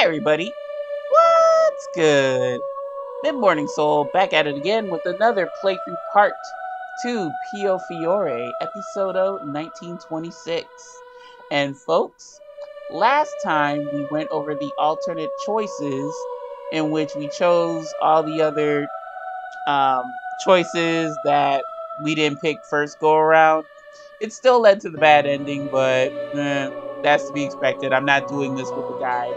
everybody, what's good? MidMorningSol back at it again with another playthrough part 2 Piofiore, Episodio 1926. And folks, last time we went over the alternate choices in which we chose all the other choices that we didn't pick first go around. It still led to the bad ending, but that's to be expected. I'm not doing this with a guide.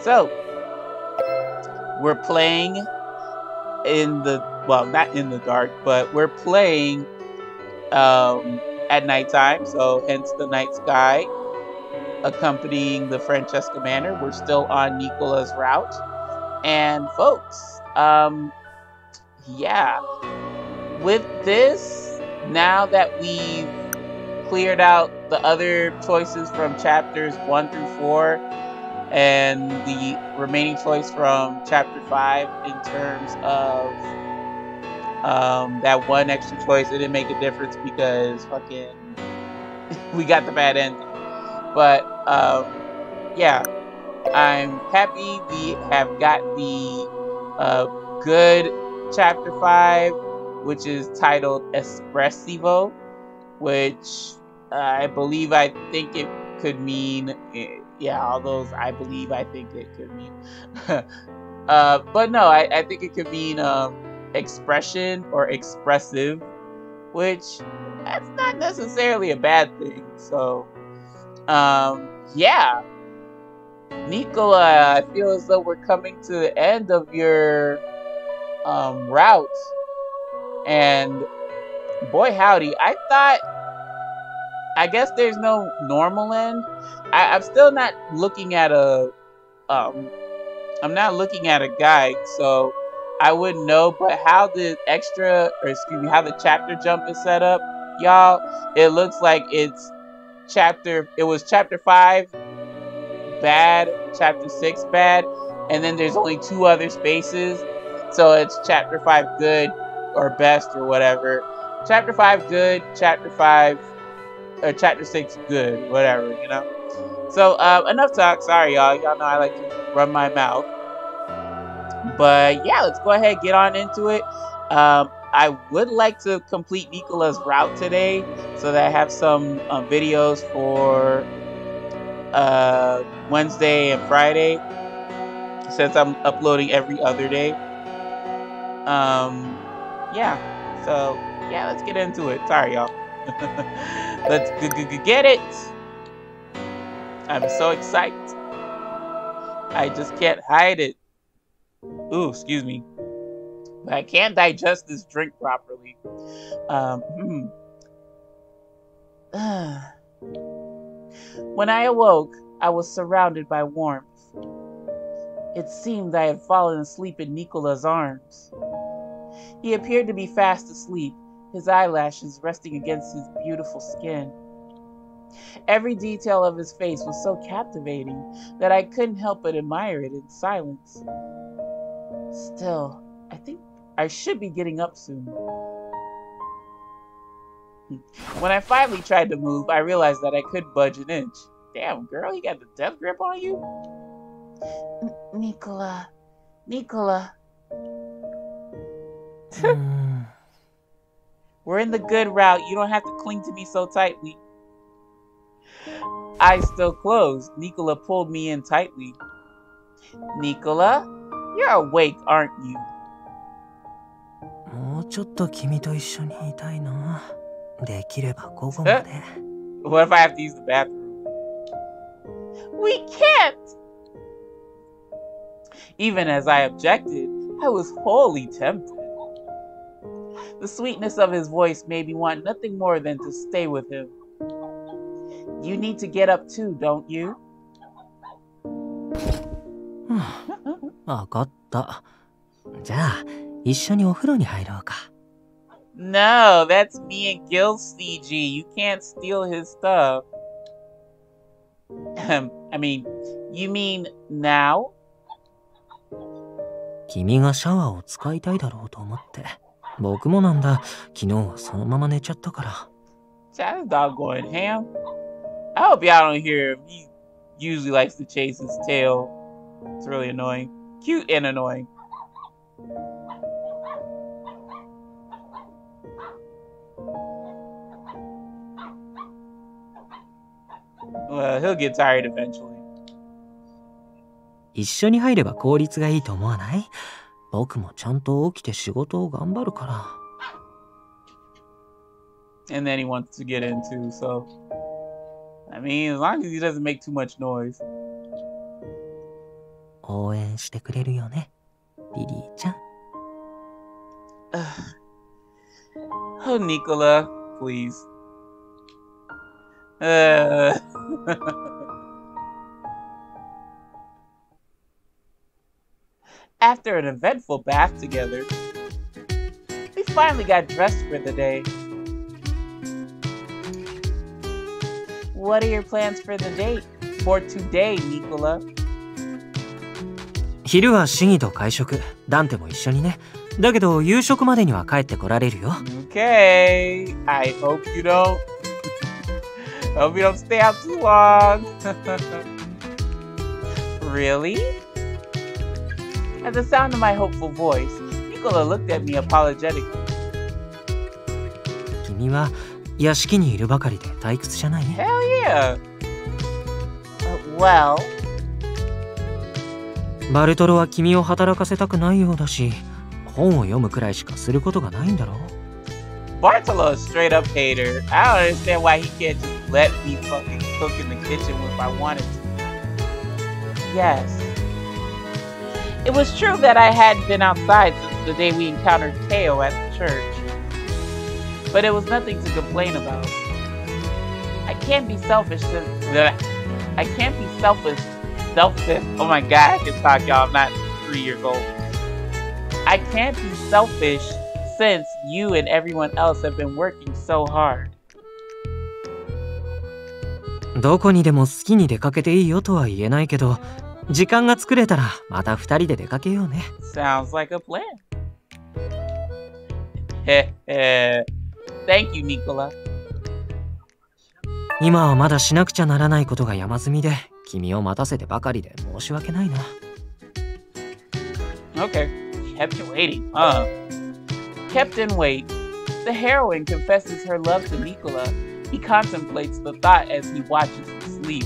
So, we're playing in the, well, not in the dark, but we're playing at nighttime, so hence the night sky accompanying the Francesca Manor. We're still on Nicola's route. And folks, yeah, with this, now that we've cleared out the other choices from chapters 1 through 4 and the remaining choice from chapter 5 in terms of that one extra choice, it didn't make a difference because fucking we got the bad ending. But yeah, I'm happy we have got the good chapter 5, which is titled Espressivo, which I think it could mean, yeah, all those I think it could mean. But no, I think it could mean expression or expressive, which that's not necessarily a bad thing. So, yeah. Nichola, I feel as though we're coming to the end of your route. And boy howdy, I guess there's no normal end. I'm still not looking at I'm not looking at a guide, so I wouldn't know. But how the how the chapter jump is set up, y'all, it looks like it was chapter 5 bad, chapter 6 bad, and then there's only 2 other spaces, so it's chapter 5 good or best or whatever. Chapter 5 good, chapter 5 or chapter 6 good, whatever, you know. So enough talk. Sorry, y'all. Y'all know I like to run my mouth. But yeah, let's go ahead and get on into it. I would like to complete Nicola's route today so that I have some videos for Wednesday and Friday, since I'm uploading every other day. Yeah, so yeah, let's get into it. Sorry, y'all. Let's get it. I'm so excited. I just can't hide it. Ooh, excuse me. But I can't digest this drink properly. When I awoke, I was surrounded by warmth. It seemed I had fallen asleep in Nicola's arms. He appeared to be fast asleep, his eyelashes resting against his beautiful skin. Every detail of his face was so captivating that I couldn't help but admire it in silence. Still, I think I should be getting up soon. When I finally tried to move, I realized that I couldn't budge an inch. Damn, girl, you got the death grip on you? Nichola. We're in the good route. You don't have to cling to me so tightly. Eyes still closed, Nichola pulled me in tightly. Nichola, you're awake, aren't you? What if I have to use the bathroom? We can't! Even as I objected, I was wholly tempted. The sweetness of his voice made me want nothing more than to stay with him. You need to get up too, don't you? No, that's me and Gil CG. You can't steal his stuff. I mean, you mean now? Just doggone ham. I hope y'all don't hear him. He usually likes to chase his tail. It's really annoying. Cute and annoying. Well, he'll get tired eventually. 一緒に入れば効率がいいと思わない？僕もちゃんと起きて仕事を頑張るから。And then he wants to get in too, so I mean, as long as he doesn't make too much noise. 応援してくれるよね、リリーちゃん。Oh, Nichola, please. After an eventful bath together, we finally got dressed for the day. What are your plans for the date? For today, Nichola? 昼はシギと会食、ダンテも一緒にね。だけど夕食までには帰ってこられるよ。Okay, I hope you don't stay out too long. Really? At the sound of my hopeful voice, Nichola looked at me apologetically. 君は屋敷にいるばかりで退屈じゃない？ Hell yeah. Well. バルトロは君を働かせたくないようだし、本を読むくらいしかすることがないんだろう。Bartolo is straight up hater. I don't understand why he can't just let me fucking cook in the kitchen if I wanted to. Yes. It was true that I hadn't been outside since the day we encountered Teo at the church. But it was nothing to complain about. I can't be selfish since... I can't be selfish. Oh my god, I can talk, y'all. I'm not 3 years old. I can't be selfish since you and everyone else have been working so hard. どこにでも好きに出かけていいよとは言えないけど、時間が作れたらまた2人で出かけようね。Sounds like a plan. Thank you, Nichola. 今はまだしなくちゃならないことが山積みで、君を待たせてばかりで申し訳ないな。Okay, kept you waiting. Kept in wait. The heroine confesses her love to Nichola. He contemplates the thought as he watches him sleep.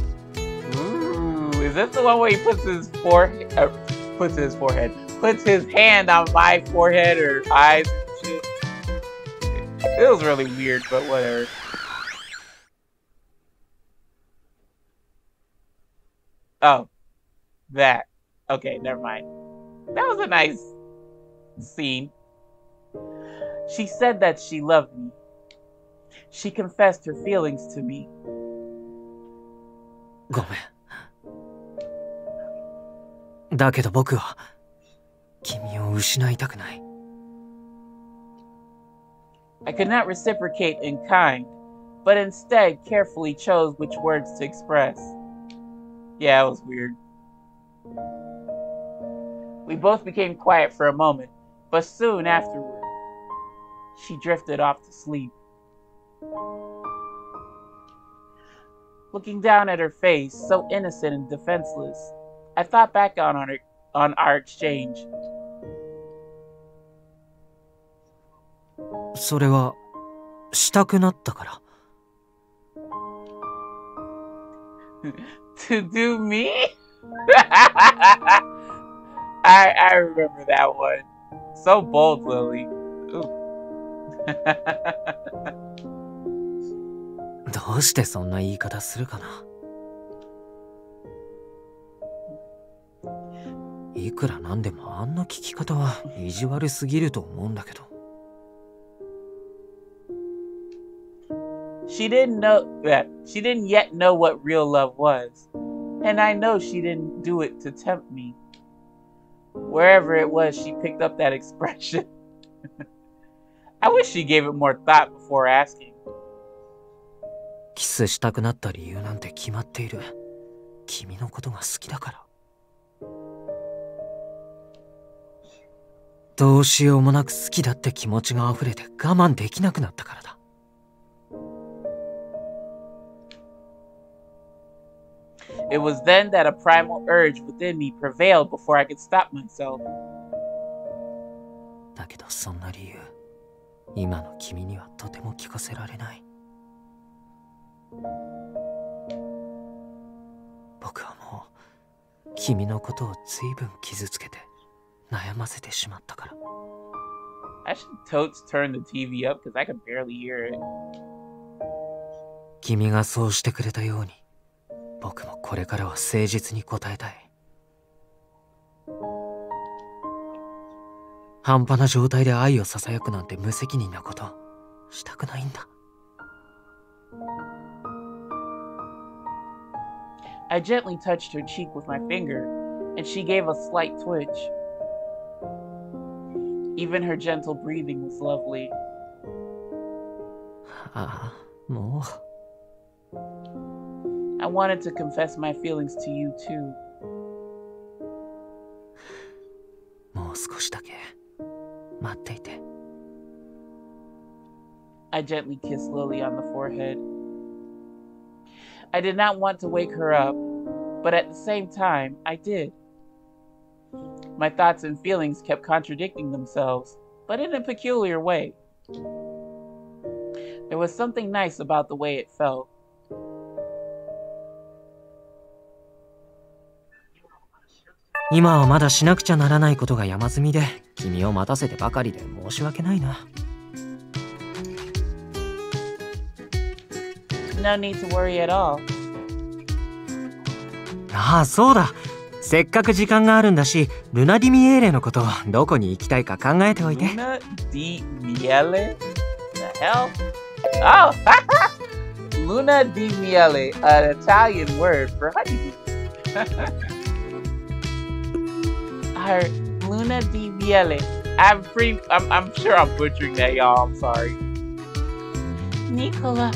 Ooh, is this the one where he puts his hand on my forehead or eyes and shit? It was really weird, but whatever. Oh, that. Okay, never mind. That was a nice scene. She said that she loved me. She confessed her feelings to me. ごめん。だけど僕は君を失いたくない。I could not reciprocate in kind, but instead carefully chose which words to express. Yeah, it was weird. We both became quiet for a moment, but soon afterward, she drifted off to sleep. Looking down at her face, so innocent and defenseless, I thought back on our exchange. それはしたくなったから。To do me? I remember that one. So bold, Lily. Ooh. どうしてそんな言い方するかな。いくらなんでもあんな聞き方は意地悪すぎると思うんだけど。She didn't yet know what real love was, and I know she didn't do it to tempt me. Wherever it was, she picked up that expression. I wish she gave it more thought before asking. キスしたくなった理由なんて決まっている。君のことが好きだから。どうしようもなく好きだって気持ちが溢れて我慢できなくなったからだ。It was then that a primal urge within me prevailed before I could stop myself. だけどそんな理由、今の君にはとても聞かせられない。僕はもう君のことを随分傷つけて悩ませてしまったから。I should totes turn the TV up because I can barely hear it. 君がそうしてくれたように、僕もこれからは誠実に答えたい。半端な状態で愛を囁くなんて無責任なことしたくないんだ。I gently touched her cheek with my finger, and she gave a slight twitch. Even her gentle breathing was lovely. ああ、もう。I wanted to confess my feelings to you too. もう少しだけ待っていて。I gently kissed Lily on the forehead. I did not want to wake her up, but at the same time, I did. My thoughts and feelings kept contradicting themselves, but in a peculiar way. There was something nice about the way it felt. 今はまだしなくちゃならないことが山積みで、君を待たせてばかりで申し訳ないな。No need to worry at all. ああ、そうだ。せっかく時間があるんだし、ルナディミエーレのことどこに行きたいか考えておいて。Luna di Miele? The hell? Oh! Luna di Miele, an Italian word for honeymoon. Our Luna di Miele. I'm sure I'm butchering that, y'all. I'm sorry. Nicola.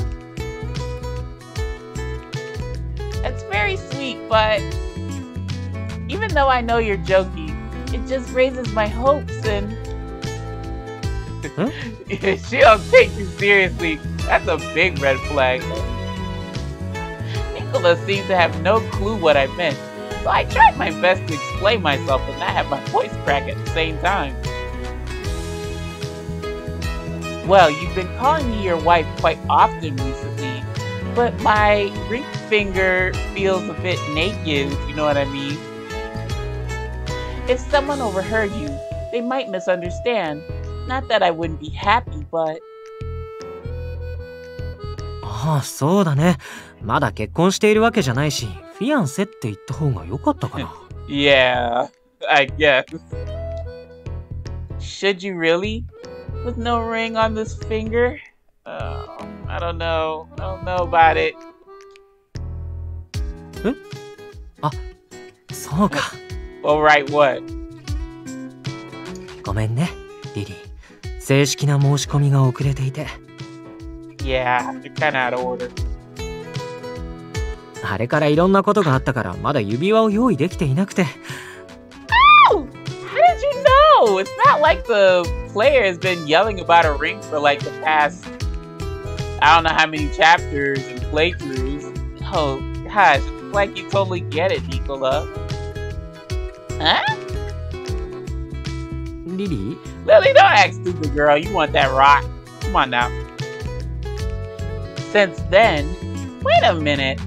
That's very sweet, but even though I know you're joking, it just raises my hopes and she don't take you seriously. That's a big red flag. Nichola seemed to have no clue what I meant, so I tried my best to explain myself and not have my voice crack at the same time. Well, you've been calling me your wife quite often recently, but my ring finger feels a bit naked, if you know what I mean. If someone overheard you, they might misunderstand. Not that I wouldn't be happy, but... ああ、そうだね。まだ結婚しているわけじゃないし、フィアンセって言った方が良かったかな。Yeah, I guess. Should you really? With no ring on this finger? I don't know. I don't know about it. え？あ、そうか。Alright, what? ごめんね、リリー。正式な申し込みが遅れていて。Yeah, you're kinda out of order. あれからいろんなことがあったから、まだ指輪を用意できていなくて。Oh! How did you know? It's not like the player has been yelling about a ring for like the past, I don't know how many chapters and playthroughs. Oh, gosh, it's like you totally get it, Nichola. Huh? Lily? Lily, don't act stupid, girl. You want that rock. Come on now. Since then, wait a minute.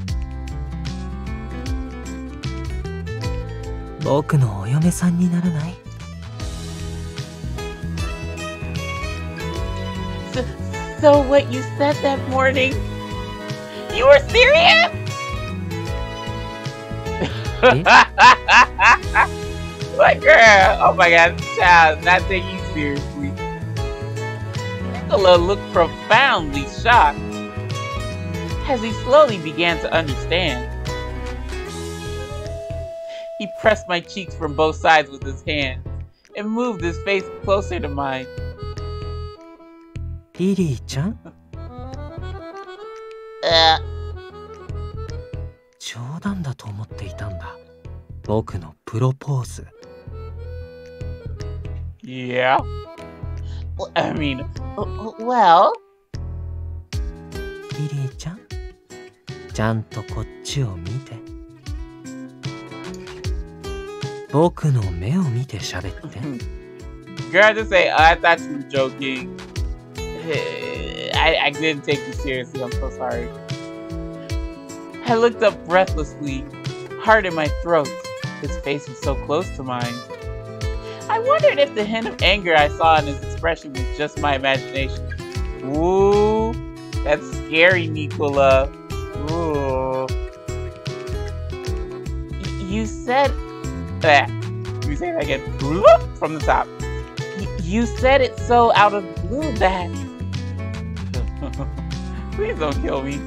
僕のお嫁さんにならない？ So what you said that morning, you were serious? What girl? Oh my god, this child is not taking you seriously. Nichola looked profoundly shocked as he slowly began to understand. He pressed my cheeks from both sides with his hands and moved his face closer to mine. リリーちゃん？冗談だと思っていたんだ。僕のプロポーズ。Yeah. I mean, well. リリーちゃん、ちゃんとこっちを見て。僕の目を見て喋って。Girl, just say, I thought you were joking. I didn't take you seriously. I'm so sorry. I looked up breathlessly, heart in my throat. His face was so close to mine. I wondered if the hint of anger I saw in his expression was just my imagination. Ooh, that's scary, Nichola. Ooh. You said that. You say that again. From the top. You said it so out of the blue that... Please don't kill me.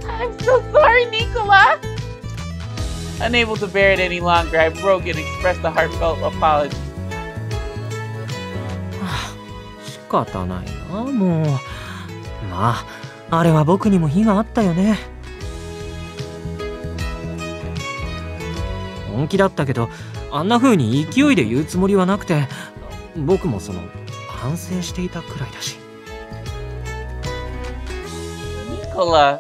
I'm so sorry, Nichola. Unable to bear it any longer, I broke and expressed a heartfelt apology. 仕方ないな、もう。まあ、あれは僕にも非があったよね。本気だったけど、あんな風に勢いで言うつもりはなくて、僕も反省していたくらいだし。Nichola,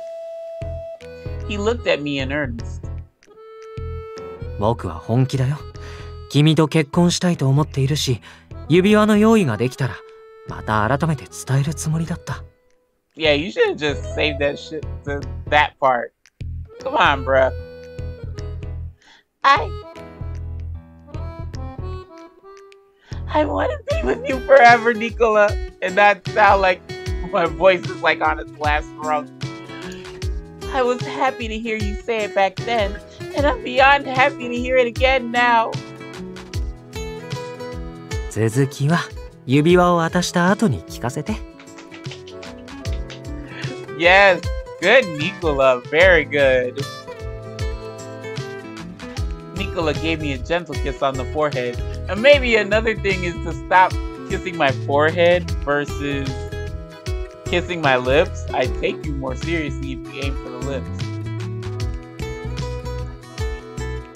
he looked at me in earnest. 僕は本気だよ。君と結婚したいと思っているし、指輪の用意ができたら、また改めて伝えるつもりだった。Yeah, you should have just saved that shit to that part. Come on, bruh. I want to be with you forever, Nichola, and not sound like my voice is like on its last rung. I was happy to hear you say it back then, and I'm beyond happy to hear it again now. 続きは指輪を渡した後に聞かせて。Yes, good, Nichola, very good. Nichola gave me a gentle kiss on the forehead. And maybe another thing is to stop kissing my forehead versus kissing my lips. I take you more seriously if you aim for the lips.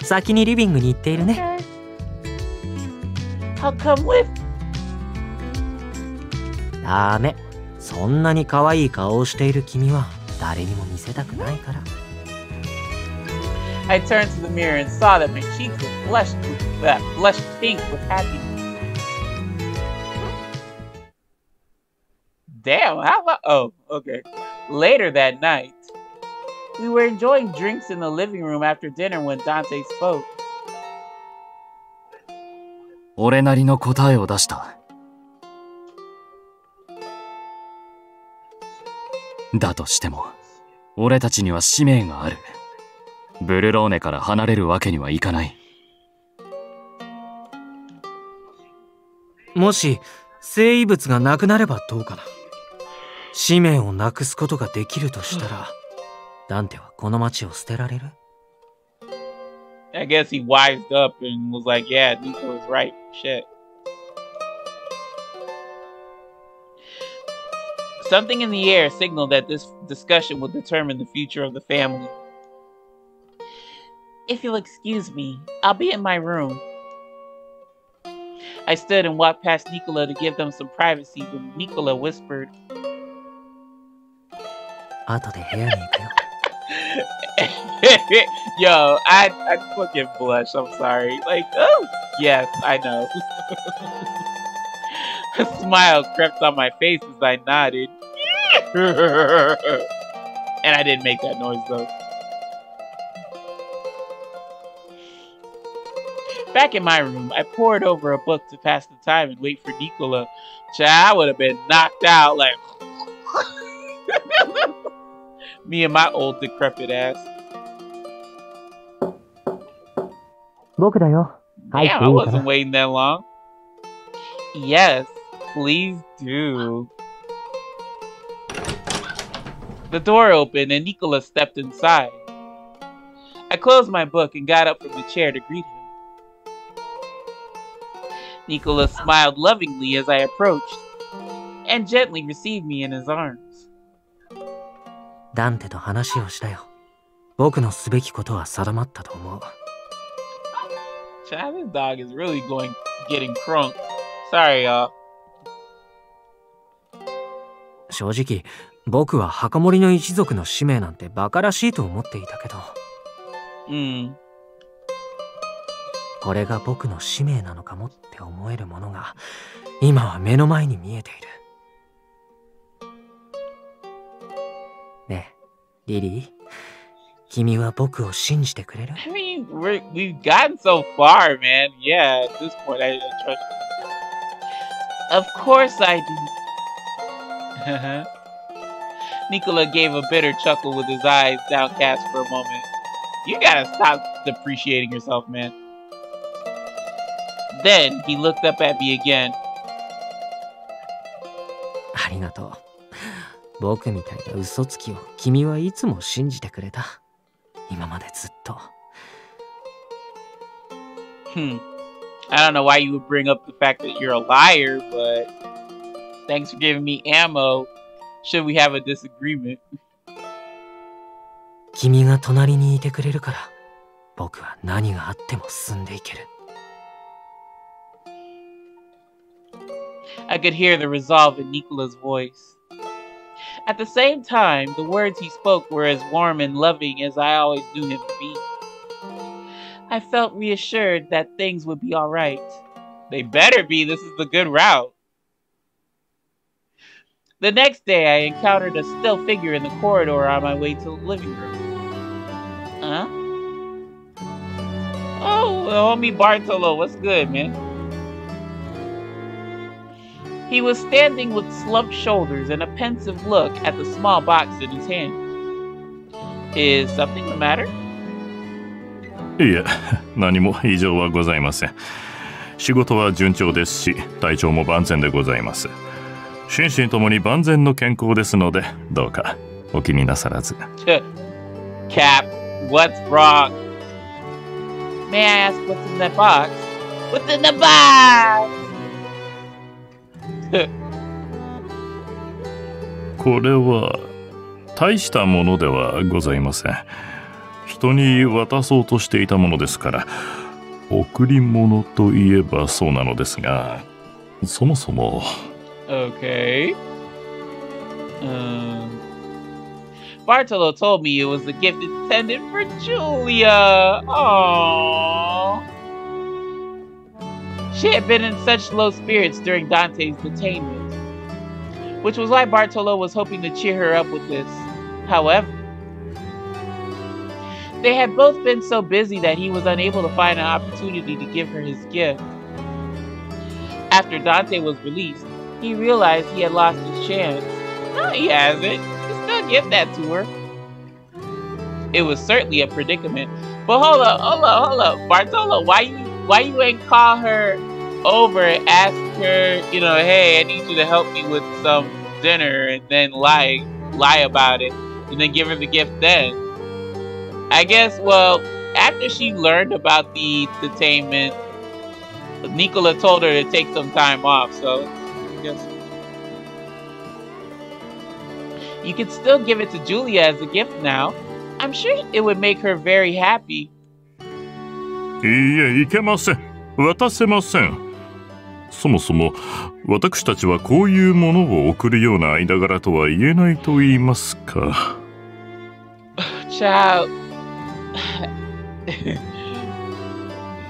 先にリビングに行っているね。I'll come with. ダメ。そんなに可愛い顔をしている君は誰にも見せたくないから。I turned to the mirror and saw that my cheeks were blushed pink with happiness. Damn, how about... Oh, okay. Later that night, we were enjoying drinks in the living room after dinner when Dante spoke. 俺なりの答えを出した。だとしても、俺たちには使命がある。ブルローネから離れるわけにはいかない。もし生異物がなくなればどうかな。使命をなくすことができるとしたら、ダンテはこの町を捨てられる？ I guess he wised up and was like, yeah, Nico was right. Shit. Something in the air signaled that this discussion would determine the future of the family. If you'll excuse me, I'll be in my room. I stood and walked past Nichola to give them some privacy when Nichola whispered, 後で部屋に行くよ。Yo, I fucking blush. I'm sorry. Like, oh, yes, I know. A smile crept on my face as I nodded. And I didn't make that noise though. Back in my room, I pored over a book to pass the time and wait for Nichola. Child, I would have been knocked out like me and my old decrepit ass. 僕だよ。Damn, I wasn't waiting that long. Yes, please do. The door opened and Nichola stepped inside. I closed my book and got up from the chair to greet him. Nichola smiled lovingly as I approached and gently received me in his arms. ダンテと話をしたよ。僕のすべきことは定まったと思う。Child, this dog is really getting crunk. Sorry, y'all. 正直、僕は墓守の一族の使命なんて馬鹿らしいと思っていたけど。これが僕の使命なのかもって思えるものが今は目の前に見えている。ねえ、リリー、君は僕を信じてくれる？ I mean, we've gotten so far, man. Yeah, at this point, I trust you. Of course I do. Nichola gave a bitter chuckle with his eyes downcast for a moment. You gotta stop depreciating yourself, man. Then he looked up at me again. ありがとう。僕みたいな嘘つきを君はいつも信じてくれた。今までずっと。I don't know why you would bring up the fact that you're a liar, but thanks for giving me ammo. Should we have a disagreement? 君が隣にいてくれるから、僕は何があっても進んでいける。I could hear the resolve in Nicola's voice. At the same time, the words he spoke were as warm and loving as I always knew him to be. I felt reassured that things would be alright. They better be, this is the good route. The next day, I encountered a still figure in the corridor on my way to the living room. Huh? Oh, the homie Bartolo, what's good, man? He was standing with slumped shoulders and a pensive look at the small box in his hand. Is something the matter? いえ、何も異常はございません。仕事は順調ですし、体調も万全でございます。心身ともに万全の健康ですので、どうかお気になさらず。Cap, what's wrong? May I ask what's in that box? What's in the box? これは大したものではございません。人に渡そうとしていたものですから、贈り物といえばそうなのですが、そもそも。Okay. Bartolo told me it was a gift intended for Julia. Aww. She had been in such low spirits during Dante's detainment, which was why Bartolo was hoping to cheer her up with this. However, they had both been so busy that he was unable to find an opportunity to give her his gift. After Dante was released, he realized he had lost his chance. No, he hasn't. He can still give that to her. It was certainly a predicament. But hold up. Bartolo, why you ain't call her over and ask her, hey, I need you to help me with some dinner, and then lie about it, and then give her the gift then? I guess, well, after she learned about the detainment, Nichola told her to take some time off, so I guess you could still give it to Julia as a gift now. I'm sure it would make her very happy. いいえ、いけません。渡せません。そもそも私たちはこういうものを贈るような間柄とは言えないと言いますか。Child,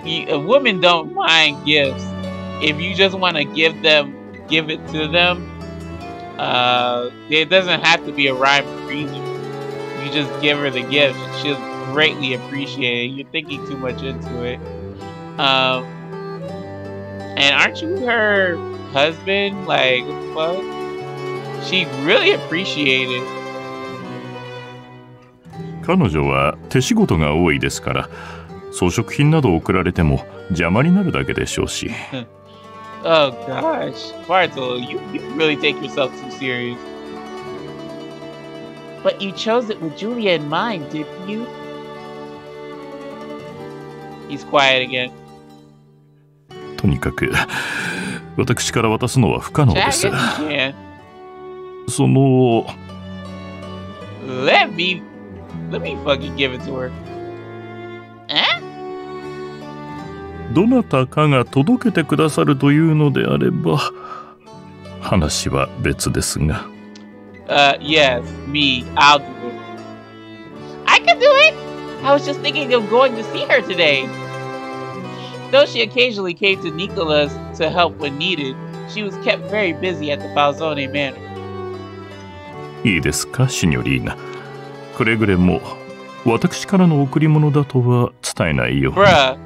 a woman don't mind gifts. If you just want to give it to them. It doesn't have to be a rhyme or reason. You just give her the gift, and she'll greatly appreciate it. You're thinking too much into it. And aren't you her husband? Like, what the fuck? She'd really appreciate it. 彼女は手仕事が多いですから、装飾品など贈られても邪魔になるだけでしょうし。Oh gosh, Bartolo, you really take yourself too serious. But you chose it with Julia in mind, didn't you? He's quiet again. とにかく私から渡すのは不可能です。その Let me fucking give it to her. どなたかが届けてくださるというのであれば話は別ですが。Yes, me. I'll do it. I can do it. I was just thinking of going to see her today. Though she occasionally came to Nicola's to help when needed, she was kept very busy at the Falzone Manor. いいですか、シニョリーナ。くれぐれも私からの贈り物だとは伝えないよ。Bruh,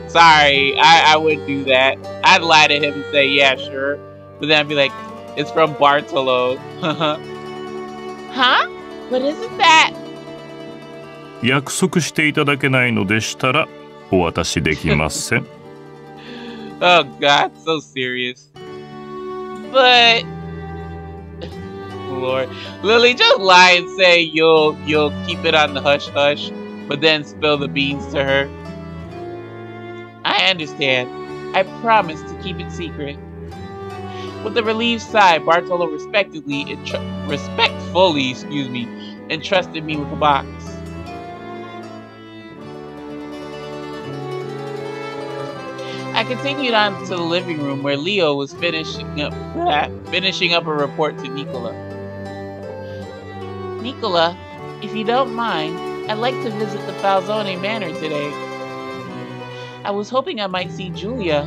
sorry, I wouldn't do that. I'd lie to him and say, yeah, sure. But then I'd be like, it's from Bartolo. Huh? What isn't that? 約束していただけないのでしたらお渡しできません。Oh God, so serious. But Lord, Lily, just lie and say you'll keep it on the hush hush, but then spill the beans to her. I understand. I promise to keep it secret. With a relieved sigh, Bartolo respectfully, entrusted me with the box. I continued on to the living room where Leo was finishing up a report to Nichola. Nichola, if you don't mind, I'd like to visit the Falzone Manor today. I was hoping I might see Julia.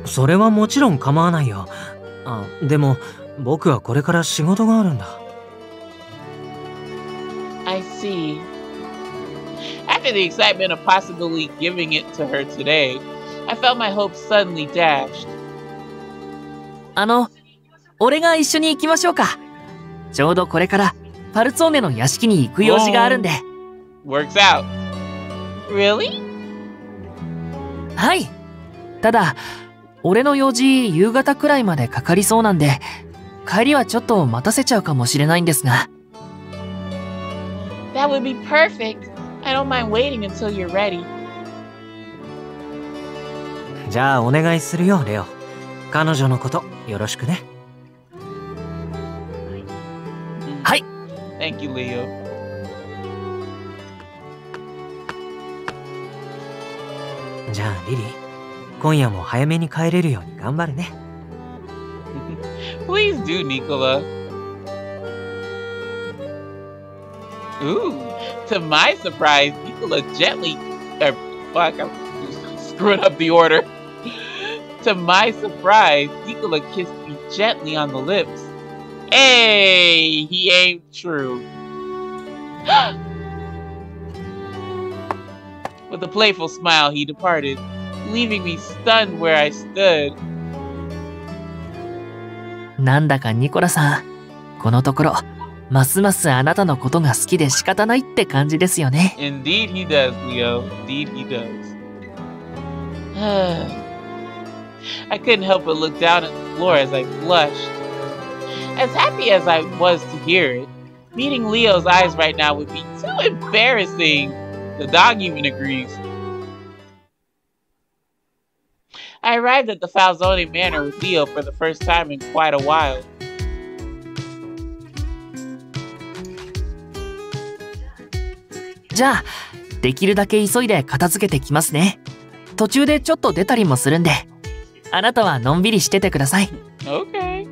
それはもちろん構わないよ。あ、でも僕はこれから仕事があるんだ。I see. After the excitement of possibly giving it to her today, I felt my hopes suddenly dashed. 俺が一緒に行きましょうか。ちょうどこれからパルツォーネの屋敷に行く用事があるんで。Works out. Really? はい。ただ、俺の用事夕方くらいまでかかりそうなんで、帰りはちょっと待たせちゃうかもしれないんですが。That would be perfect. I don't mind waiting until you're ready. じゃあお願いするよ、レオ。彼女のことよろしくね。はい。Thank you, Leo. じゃあリリー、今夜も早めに帰れるように頑張るね。Please do, Nichola. Ooh, to my surprise, Nichola gently... fuck, I'm screwing up the order. To my surprise, Nichola kissed me gently on the lips. Hey, he ain't true. With a playful smile, he departed, leaving me stunned where I stood. なんだかニコラさん、このところ、ますますあなたのことが好きで仕方ないって感じですよね。Indeed he does, Leo. Indeed he does. I couldn't help but look down at the floor as I blushed. As happy as I was to hear it, meeting Leo's eyes right now would be too embarrassing. The dog even agrees. I arrived at the Falzone Manor with Leo for the first time in quite a while. じゃあ、できるだけ急いで片付けてきますね。途中でちょっと出たりもするんで、あなたはのんびりしててください。Okay.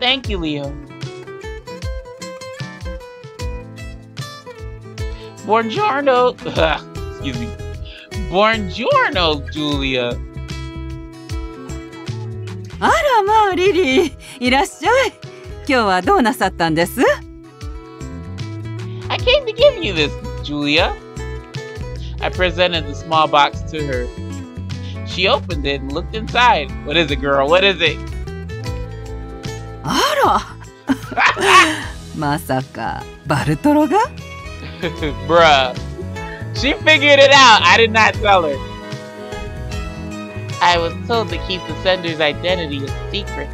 Thank you, Leo. Buongiorno. Excuse me. Buongiorno, Julia. あらまあリリー、いらっしゃい。今日はどうなさったんです？ I came to give you this, Julia. I presented the small box to her. She opened it and looked inside. What is it, girl? What is it? あらまさかバルトロが？ Bruh. She figured it out. I did not tell her. I was told to keep the sender's identity a secret.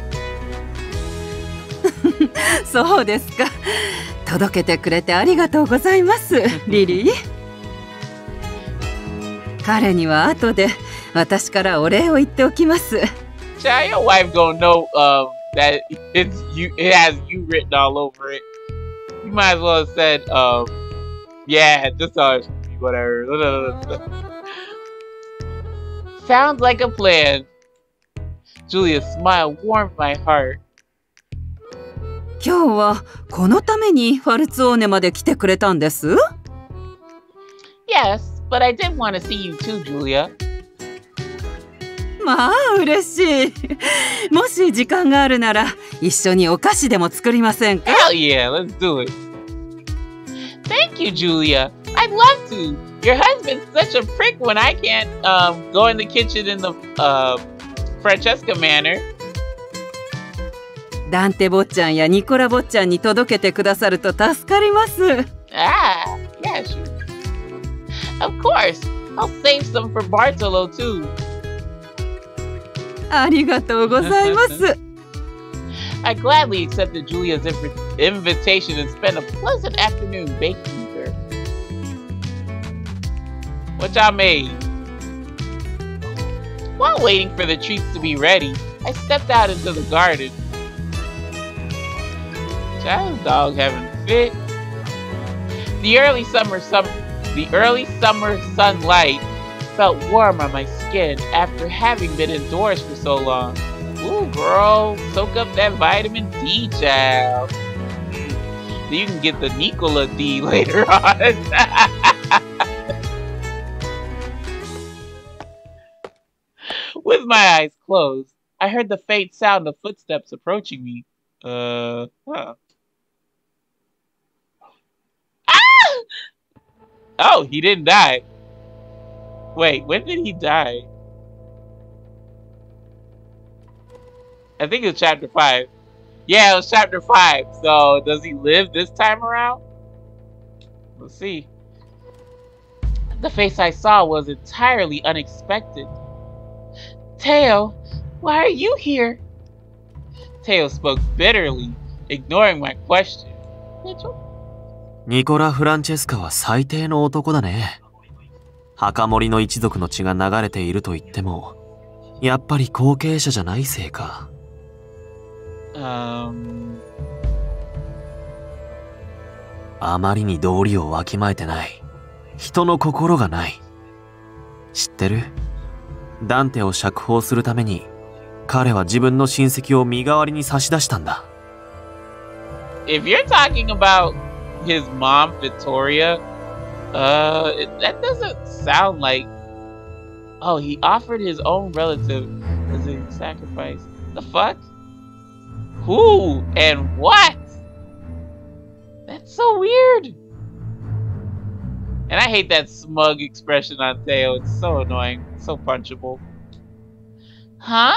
そうですか。届けてくれてありがとうございます、リリー。彼には後で私からお礼を言っておきます。Child, your wife gonna know that it has you written all over it. You might as well have said, yeah, just whatever. Sounds like a plan. Julia's smile warmed my heart. 今日はこのためにファルツォーネまで来てくれたんです？ Yes, But I did want to see you too, Julia. まあ嬉しい。もし時間があるなら一緒にお菓子でも作りませんか？ Hell yeah, let's do it. Thank you, Julia. I'd love to. Your husband's such a prick when I can't go in the kitchen in the Francesca manner. ダンテ坊ちゃんやニコラ坊ちゃんに届けてくださると助かります。Ah, yeah, sure. Of course. I'll save some for Bartolo too. ありがとうございます。I gladly accepted Julia's invitation and spent a pleasant afternoon baking with her. What y'all made? While waiting for the treats to be ready, I stepped out into the garden. Child's dog having a fit. The early summer sunlight felt warm on my skin after having been indoors for so long. Ooh, girl, soak up that vitamin D, child. So you can get the Nichola D later on. With my eyes closed, I heard the faint sound of footsteps approaching me. Huh. Ah! Oh, he didn't die. Wait, when did he die? I think it was chapter 5. Yeah, it was chapter 5. So, does he live this time around? Let's see. The face I saw was entirely unexpected. Teo, why are you here? Teo spoke bitterly, ignoring my question. Nicola Francesca は最低の男だね。墓守の一族の血が流れていると言っても、やっぱり後継者じゃないせいか。あまりに道理をわきまえてない。人の心がない。知ってる？ダンテを釈放するために、彼は自分の親戚を身代わりに差し出したんだ。If you're talking about his mom, Victoria, that doesn't sound like... Oh, he offered his own relative as a sacrifice. The fuck? Who and what? That's so weird. And I hate that smug expression on Teo. It's so annoying. So punchable. Huh?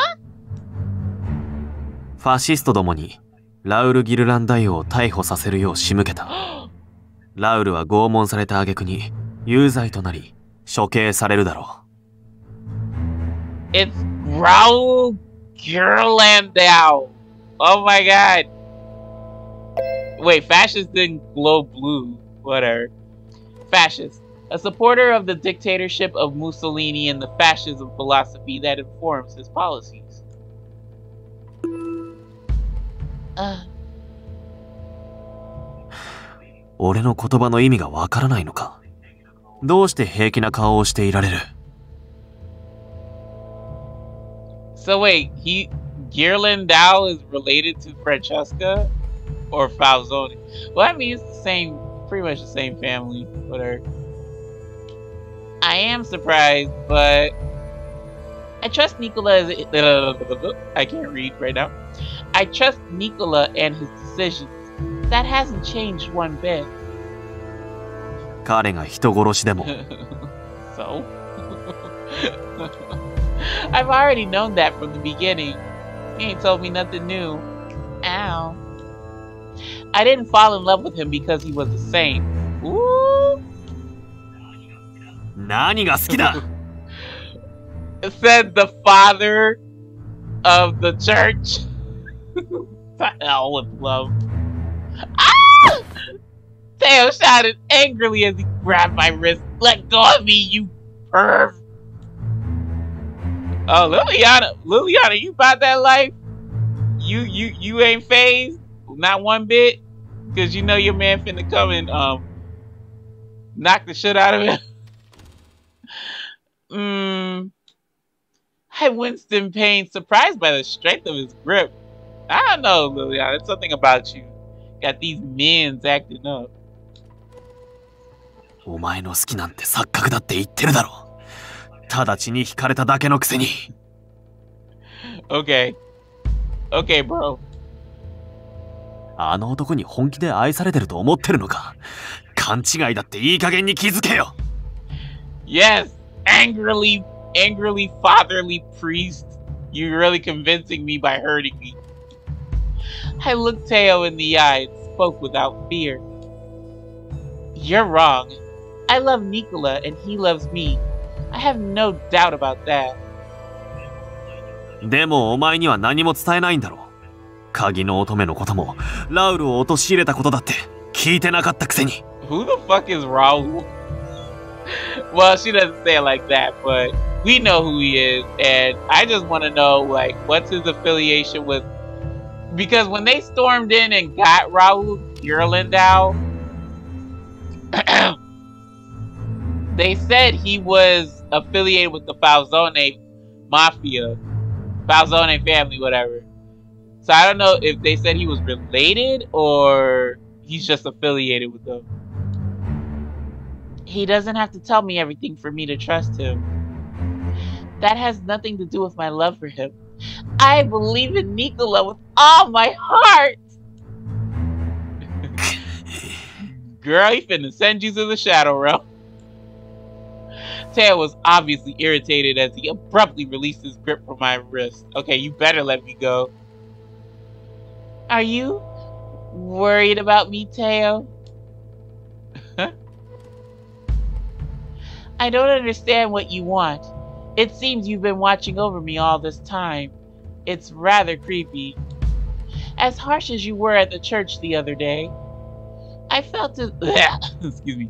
ファシストどもにラウル・ギルラン大王を逮捕させるよう仕向けた。ラウルは拷問された挙句に有罪となり処刑されるだろう。It's Raul Girlandau. Oh my god. Wait, fascist didn't glow blue. Whatever. Fascist. A supporter of the dictatorship of Mussolini and the fascism philosophy that informs his policies. 俺の言葉の意味がわからないのか。どうして平気な顔をしていられる？ So wait, Girlandau is related to Francesca or Falzoni? Well, I mean, it's the same, pretty much the same family. Whatever. I am surprised, but I trust Nichola as I can't read right now. I trust Nichola and his decisions. That hasn't changed one bit. 彼が人殺しでも。So? I've already known that from the beginning. He ain't told me nothing new. Ow. I didn't fall in love with him because he was a saint. Ooh. 何が好きだ? Said the father of the church. The hell with love. Ah! Teo shouted angrily as he grabbed my wrist. Let go of me, you perv. Oh, Liliana, you about that life? You ain't phased? Not one bit? Cause you know your man finna come and knock the shit out of him. I winced in pain, surprised by the strength of his grip. I don't know, Liliana. It's something about you. Got these men's acting up. お前の好きなんて錯覚だって言ってるだろ。ただ血に惹かれただけのくせに。Okay. Okay, bro. あの男に本気で愛されてると思ってるのか。勘違いだっていい加減に気づけよ。Yes, angrily fatherly priest. You're really convincing me by hurting me. I looked Teo in the eye and spoke without fear. You're wrong. I love Nichola and he loves me. I have no doubt about that. でもお前には何も伝えないんだろう。鍵の乙女のことも、ラウルを陥れたことだって聞いてなかったくせに。Who the fuck is Raul? Well, she doesn't say it like that, but we know who he is, and I just want to know, like, what's his affiliation with? Because when they stormed in and got Raul Yurlandau, they said he was affiliated with the Falzone Mafia, Falzone family, whatever. So I don't know if they said he was related or he's just affiliated with them. He doesn't have to tell me everything for me to trust him. That has nothing to do with my love for him. I believe in Nichola with all my heart. Girl, he finna send you to the shadow realm. Teo was obviously irritated as he abruptly released his grip from my wrist. Okay, you better let me go. Are you worried about me, Teo? I don't understand what you want. It seems you've been watching over me all this time. It's rather creepy. As harsh as you were at the church the other day, I felt as excuse me.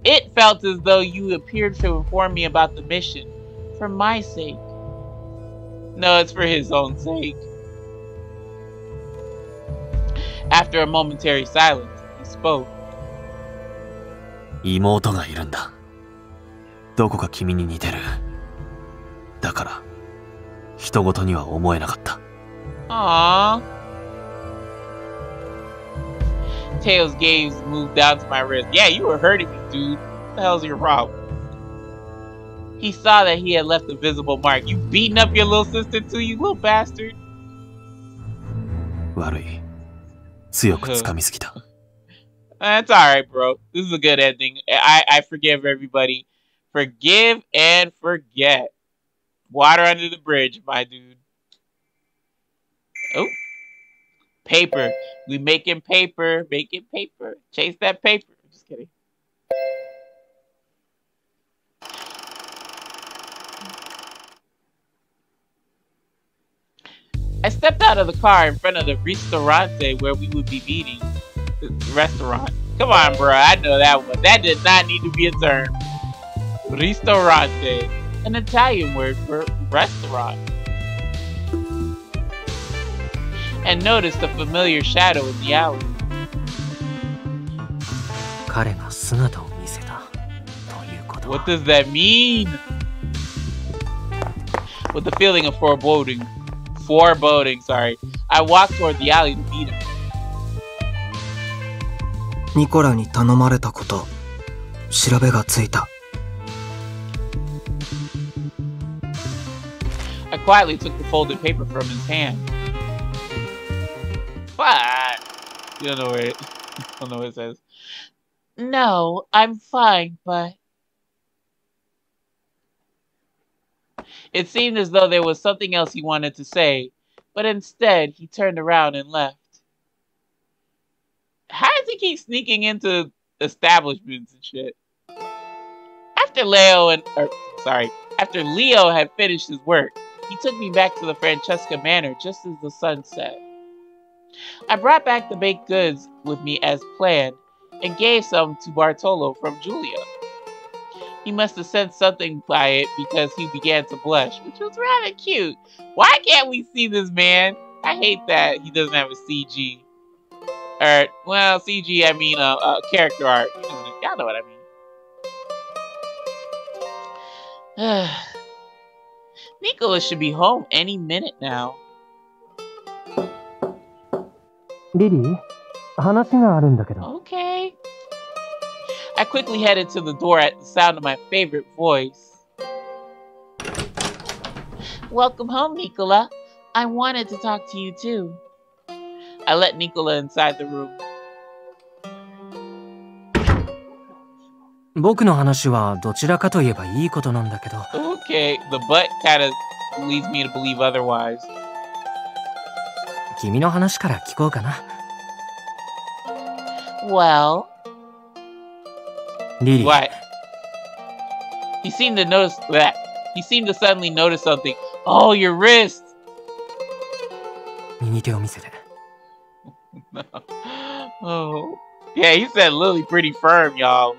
It felt as though you appeared to inform me about the mission for my sake. No, it's for his own sake. After a momentary silence, he spoke. 妹がいるんだ。どこか君に似てる。だから、人事には思えなかった。Aww. Teo's gaze moved down to my wrist. Yeah, you were hurting me, dude. What the hell's your problem? He saw that he had left a visible mark. You beating up your little sister too, you little bastard? 悪い。強く掴みすぎた。That's alright, bro. This is a good ending. I forgive everybody. Forgive and forget. Water under the bridge, my dude. Oh. Paper. We making paper. Making paper. Chase that paper. Just kidding. I stepped out of the car in front of the ristorante where we would be meeting. The restaurant. Come on, bro. I know that one. That did not need to be a term. Ristorante. An Italian word for restaurant. And noticed a familiar shadow in the alley. 彼が姿を見せたということは。 What does that mean? With a feeling of foreboding, sorry, I walked toward the alley to meet him. ニコラに頼まれたこと、調べがついた。I quietly took the folded paper from his hand. What? You don't know where don't know what it says. No, I'm fine, but... It seemed as though there was something else he wanted to say, but instead he turned around and left. How does he keep sneaking into establishments and shit? After Leo had finished his work, he took me back to the Francesca Manor just as the sun set. I brought back the baked goods with me as planned and gave some to Bartolo from Julia. He must have sensed something by it because he began to blush, which was rather cute. Why can't we see this man? I hate that he doesn't have a CG. Or, well, CG, I mean character art. Y'all know what I mean. Nichola should be home any minute now. リリー、話があるんだけど。 Okay. I quickly headed to the door at the sound of my favorite voice. Welcome home, Nichola. I wanted to talk to you too. I let Nichola inside the room. 僕の話はどちらかといえばいいことなんだけど。Okay, the butt kind of leads me to believe otherwise. 君の話から聞こうかな。Well, リリー。 what? He seemed to notice that. He seemed to suddenly notice something. Oh, your wrist! 右手を見せて。Oh, yeah, he said Lily pretty firm, y'all.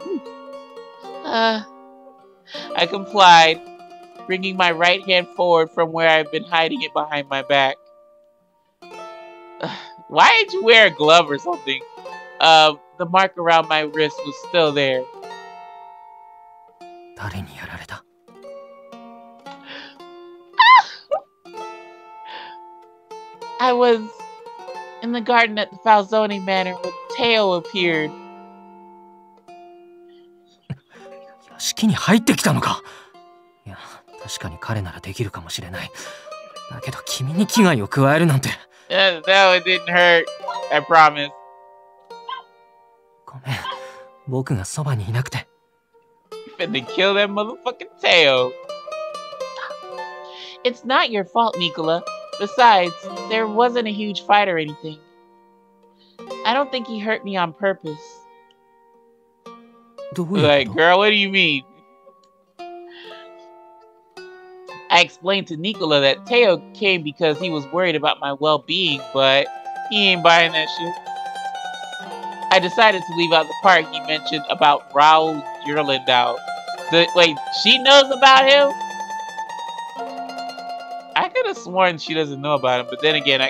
I complied, bringing my right hand forward from where I've been hiding it behind my back. Why did you wear a glove or something? The mark around my wrist was still there. 誰にやられた？ I was in the garden at the Falzone Manor when Teo appeared. 屋敷に入ってきたのか。いや、確かに彼ならできるかもしれない。だけど君に危害を加えるなんて。No, it didn't hurt. I promise. ごめん、僕がそばにいなくて。You finna kill that motherfucking Teo. It's not your fault, Nichola. Besides, there wasn't a huge fight or anything. I don't think he hurt me on purpose. どういうこと？ Like, girl, what do you mean? I explained to Nichola that Teo came because he was worried about my well-being, but he ain't buying that shit. I decided to leave out the part he mentioned about Raul Girlandau. Wait, she knows about him? I could have sworn she doesn't know about him, but then again,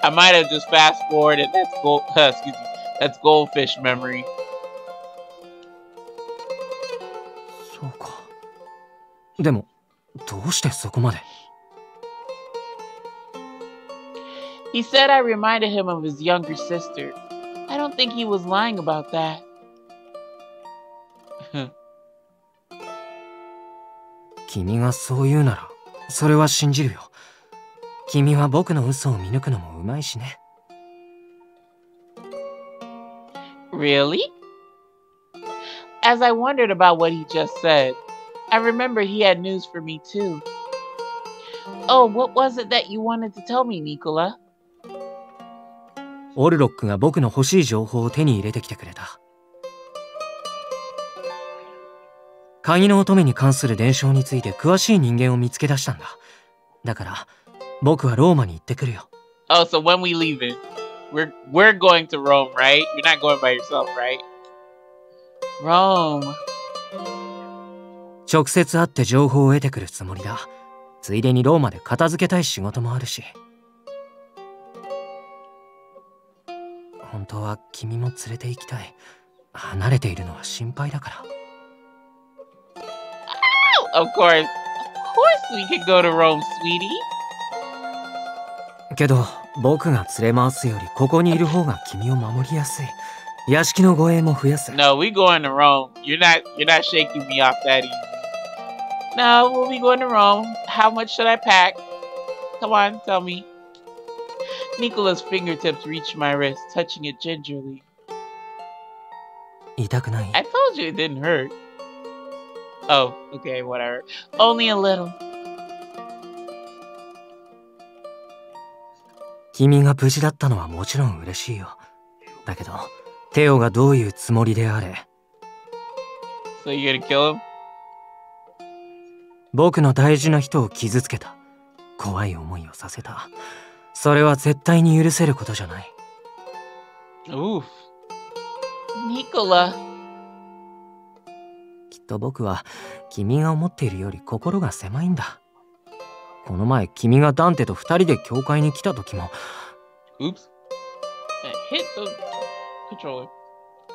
I might have just fast-forwarded. That's goldfish memory. そうか。でも、どうしてそこまで？ He said I reminded him of his younger sister. I don't think he was lying about that. 君がそう言うなら、それは信じるよ。君は僕の嘘を見抜くのもうまいしね。Really? As I wondered about what he just said, I remembered he had news for me too. Oh, what was it that you wanted to tell me, Nichola? オルロックが僕の欲しい情報を手に入れてきてくれた。鍵の乙女に関する伝承について詳しい人間を見つけ出したんだ。だから、僕はローマに行ってくるよ。Oh, so when we leaving? We're going to Rome, right? You're not going by yourself, right? Rome. 直接会って情報を得てくるつもりだ。ついでにローマで片付けたい仕事もあるし。本当は君も連れて行きたい。離れているのは心配だから。Of course we can go to Rome, sweetie. けど、僕が連れ回すよりここにいる方が君を守りやすい。屋敷の護衛も増やす。No, we going to Rome. You're not shaking me off that easy. No, we'll be going to Rome. How much should I pack? Come on, tell me. Nicola's fingertips reached my wrist, touching it gingerly. 痛くない？ I told you it didn't hurt. Oh, okay, whatever. Only a little. 君が無事だったのはもちろん嬉しいよ。だけど、テオがどういうつもりであれ。So you're gonna kill him? 僕の大事な人を傷つけた。怖い思いをさせた。それは絶対に許せることじゃない。Oof. Nichola. きっと僕は君が思っているより心が狭いんだ。この前君がダンテと二人で教会に来た時も。Oops. Hit the controller.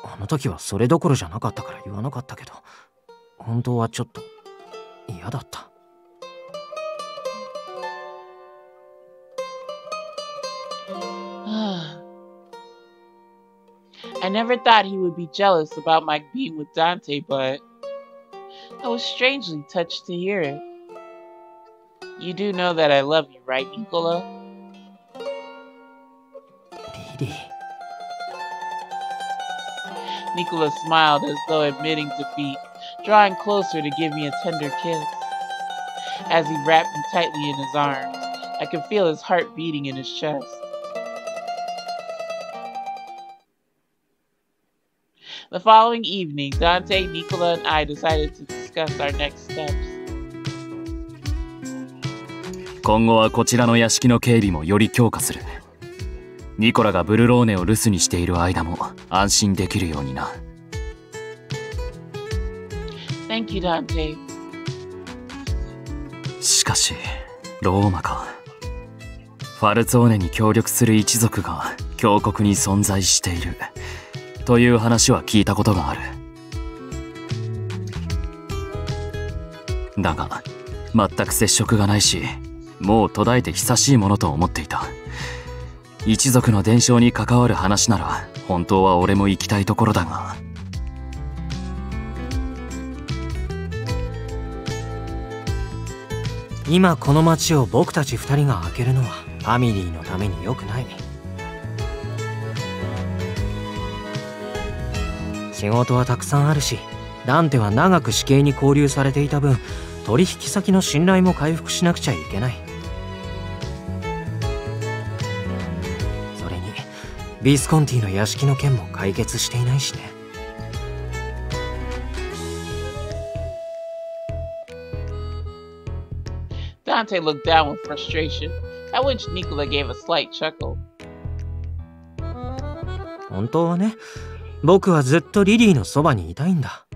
あの時はそれどころじゃなかったから言わなかったけど、本当はちょっと嫌だった。I never thought he would be jealous about my being with Dante, but I was strangely touched to hear it. You do know that I love you, right, Nichola? Lily. Nichola smiled as though admitting defeat, drawing closer to give me a tender kiss. As he wrapped me tightly in his arms, I could feel his heart beating in his chest. The following evening, Dante, Nichola, and I decided to discuss our next steps. 今後はこちらの屋敷の警備もより強化する。ニコラがブルローネを留守にしている間も安心できるようにな。Thank you, Dante. しかし、ローマか。ファルツォーネに協力する一族が強国に存在しているという話は聞いたことがある。だが、全く接触がないし、もう途絶えて久しいものと思っていた。一族の伝承に関わる話なら本当は俺も行きたいところだが。今この町を僕たち2人が開けるのはファミリーのために良くない。仕事はたくさんあるし、ダンテは長く死刑に勾留されていた分、取引先の信頼も回復しなくちゃいけない。それにビスコンティの屋敷の件も解決していないしね。Dante looked down with frustration, at which Nichola gave a slight chuckle. 本当はね、僕はずっとリリーのそばにいたいんだ。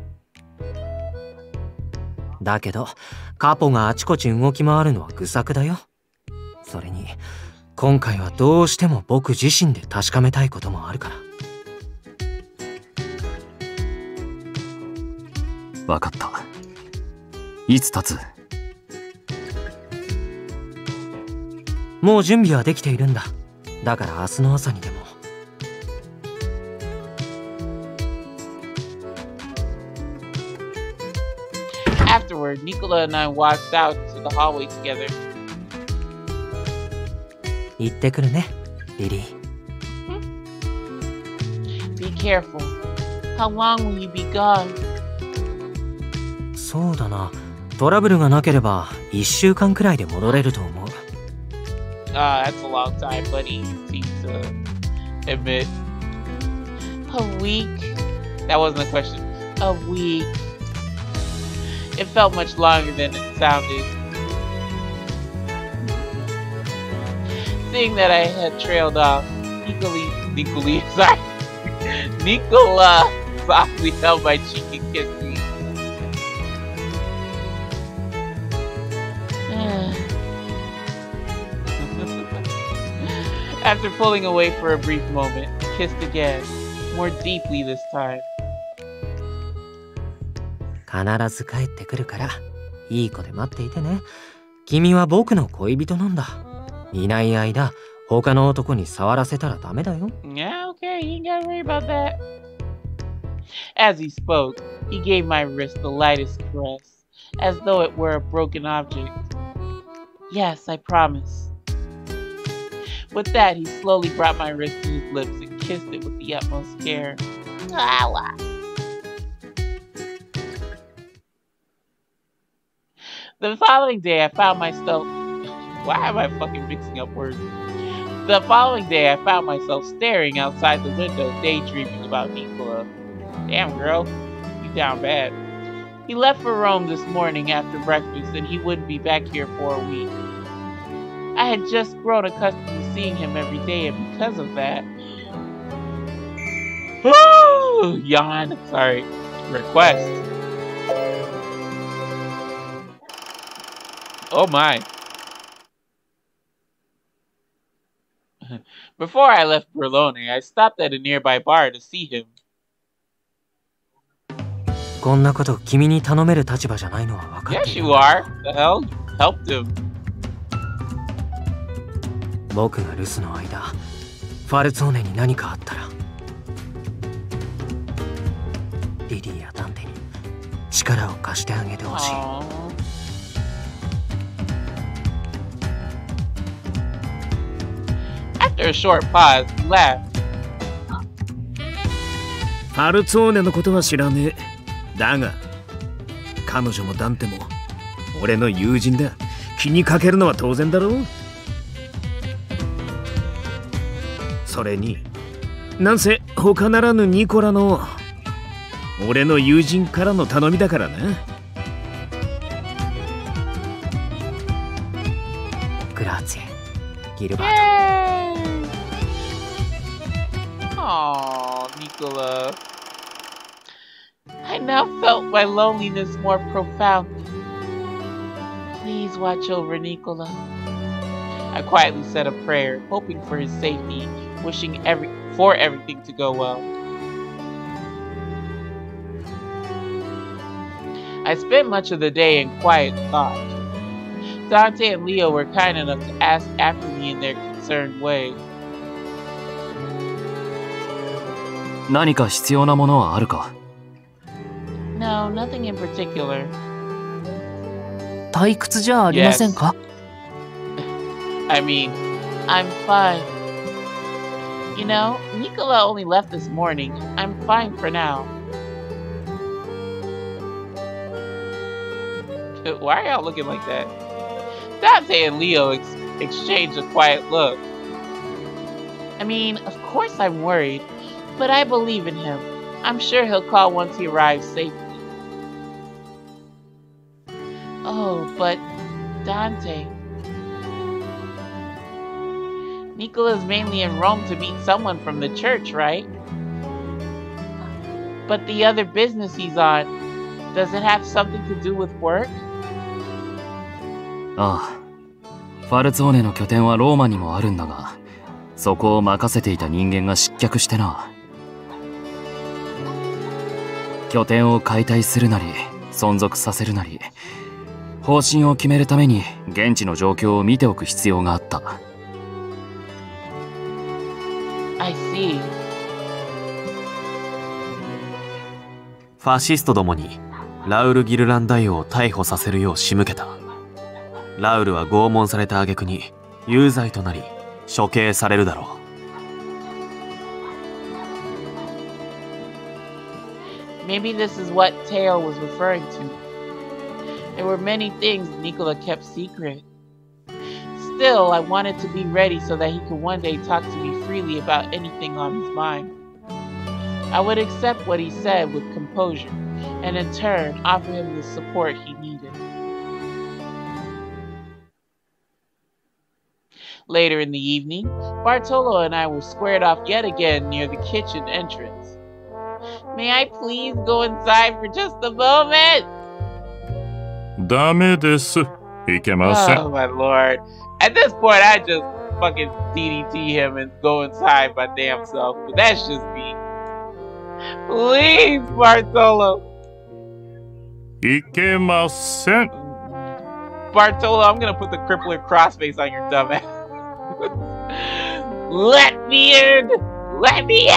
だけどカポがあちこち動き回るのは愚策だよ。それに今回はどうしても僕自身で確かめたいこともあるから。わかった。いつ立つ？もう準備はできているんだ。だから明日の朝にでも。Afterward, Nichola and I walked out to the hallway together. 行ってくるね、リリー。Be careful. How long will you be gone? そうだな。トラブルがなければ1週間くらいで戻れると思う。That's a long time, buddy. You seem to admit. A week? That wasn't a question. A week. It felt much longer than it sounded. Seeing that I had trailed off, Nichola softly held my cheek and kissed me. After pulling away for a brief moment, kissed again, more deeply this time. 必ず帰ってくるから、いい子で待っていてね。君は僕の恋人なんだ。いない間、他の男に触らせたらダメだよ。Yeah, okay, you ain't gotta worry about that. As he spoke, he gave my wrist the lightest caress, as though it were a broken object. Yes, I promise. With that, he slowly brought my wrist to his lips and kissed it with the utmost care. The following day, I found myself... Why am I fucking mixing up words? The following day, I found myself staring outside the window, daydreaming about Nichola. Damn, girl. You down bad. He left for Rome this morning after breakfast, and he wouldn't be back here for a week. I had just grown accustomed to seeing him every day, and because of that... Yawn. Sorry. Request. Oh my. Before I left Berlone, I stopped at a nearby bar to see him. こんなこと君に頼める立場じゃないのは分かっている。Yes, you are. The hell? You helped him. 僕が留守の間、ファルツォーネに何かあったら。リリーやダンテに力を貸してあげてほしい。After a short pause, he laughed. ファルツォーネのことは知らねえ。だが彼女もダンテも俺の友人だ。気にかけるのは当然だろう。それになんせ他ならぬニコラの俺の友人からの頼みだからな。グラーツィエ、ギルバート。Aww, Nichola. I now felt my loneliness more profoundly. Please watch over Nichola. I quietly said a prayer, hoping for his safety, wishing for everything to go well. I spent much of the day in quiet thought. Dante and Leo were kind enough to ask after me in their concerned way. 何か必要なものはあるか？ No, nothing in particular. 退屈じゃありませんか？ I mean, I'm fine. You know, Nichola only left this morning. I'm fine for now. Why are y'all looking like that? Dante and Leo exchanged a quiet look. I mean, of course I'm worried, but I believe in him. I'm sure he'll call once he arrives safely. Oh, but Dante... Nicola's mainly in Rome to meet someone from the church, right? But the other business he's on, does it have something to do with work? ああ、ファルツォーネの拠点はローマにもあるんだが、そこを任せていた人間が失脚してな。拠点を解体するなり、存続させるなり、方針を決めるために現地の状況を見ておく必要があった。I see. ファシストどもにラウル・ギルラン大王を逮捕させるよう仕向けた。ラウルは拷問された挙句に有罪となり処刑されるだろう。Maybe this is what Teo was referring to. There were many things Nichola kept secret. Still, I wanted to be ready so that he could one day talk to me freely about anything on his mind. I would accept what he said with composure, and in turn, offer him the support he needed. Later in the evening, Bartolo and I were squared off yet again near the kitchen entrance. May I please go inside for just a moment? ダメです。いけません。Oh my lord. At this point, I just fucking DDT him and go inside my damn self. But that's just me. Please, Bartolo. いけません。Bartolo, I'm gonna put the crippler crossface on your dumb ass. Let me in! Let me in!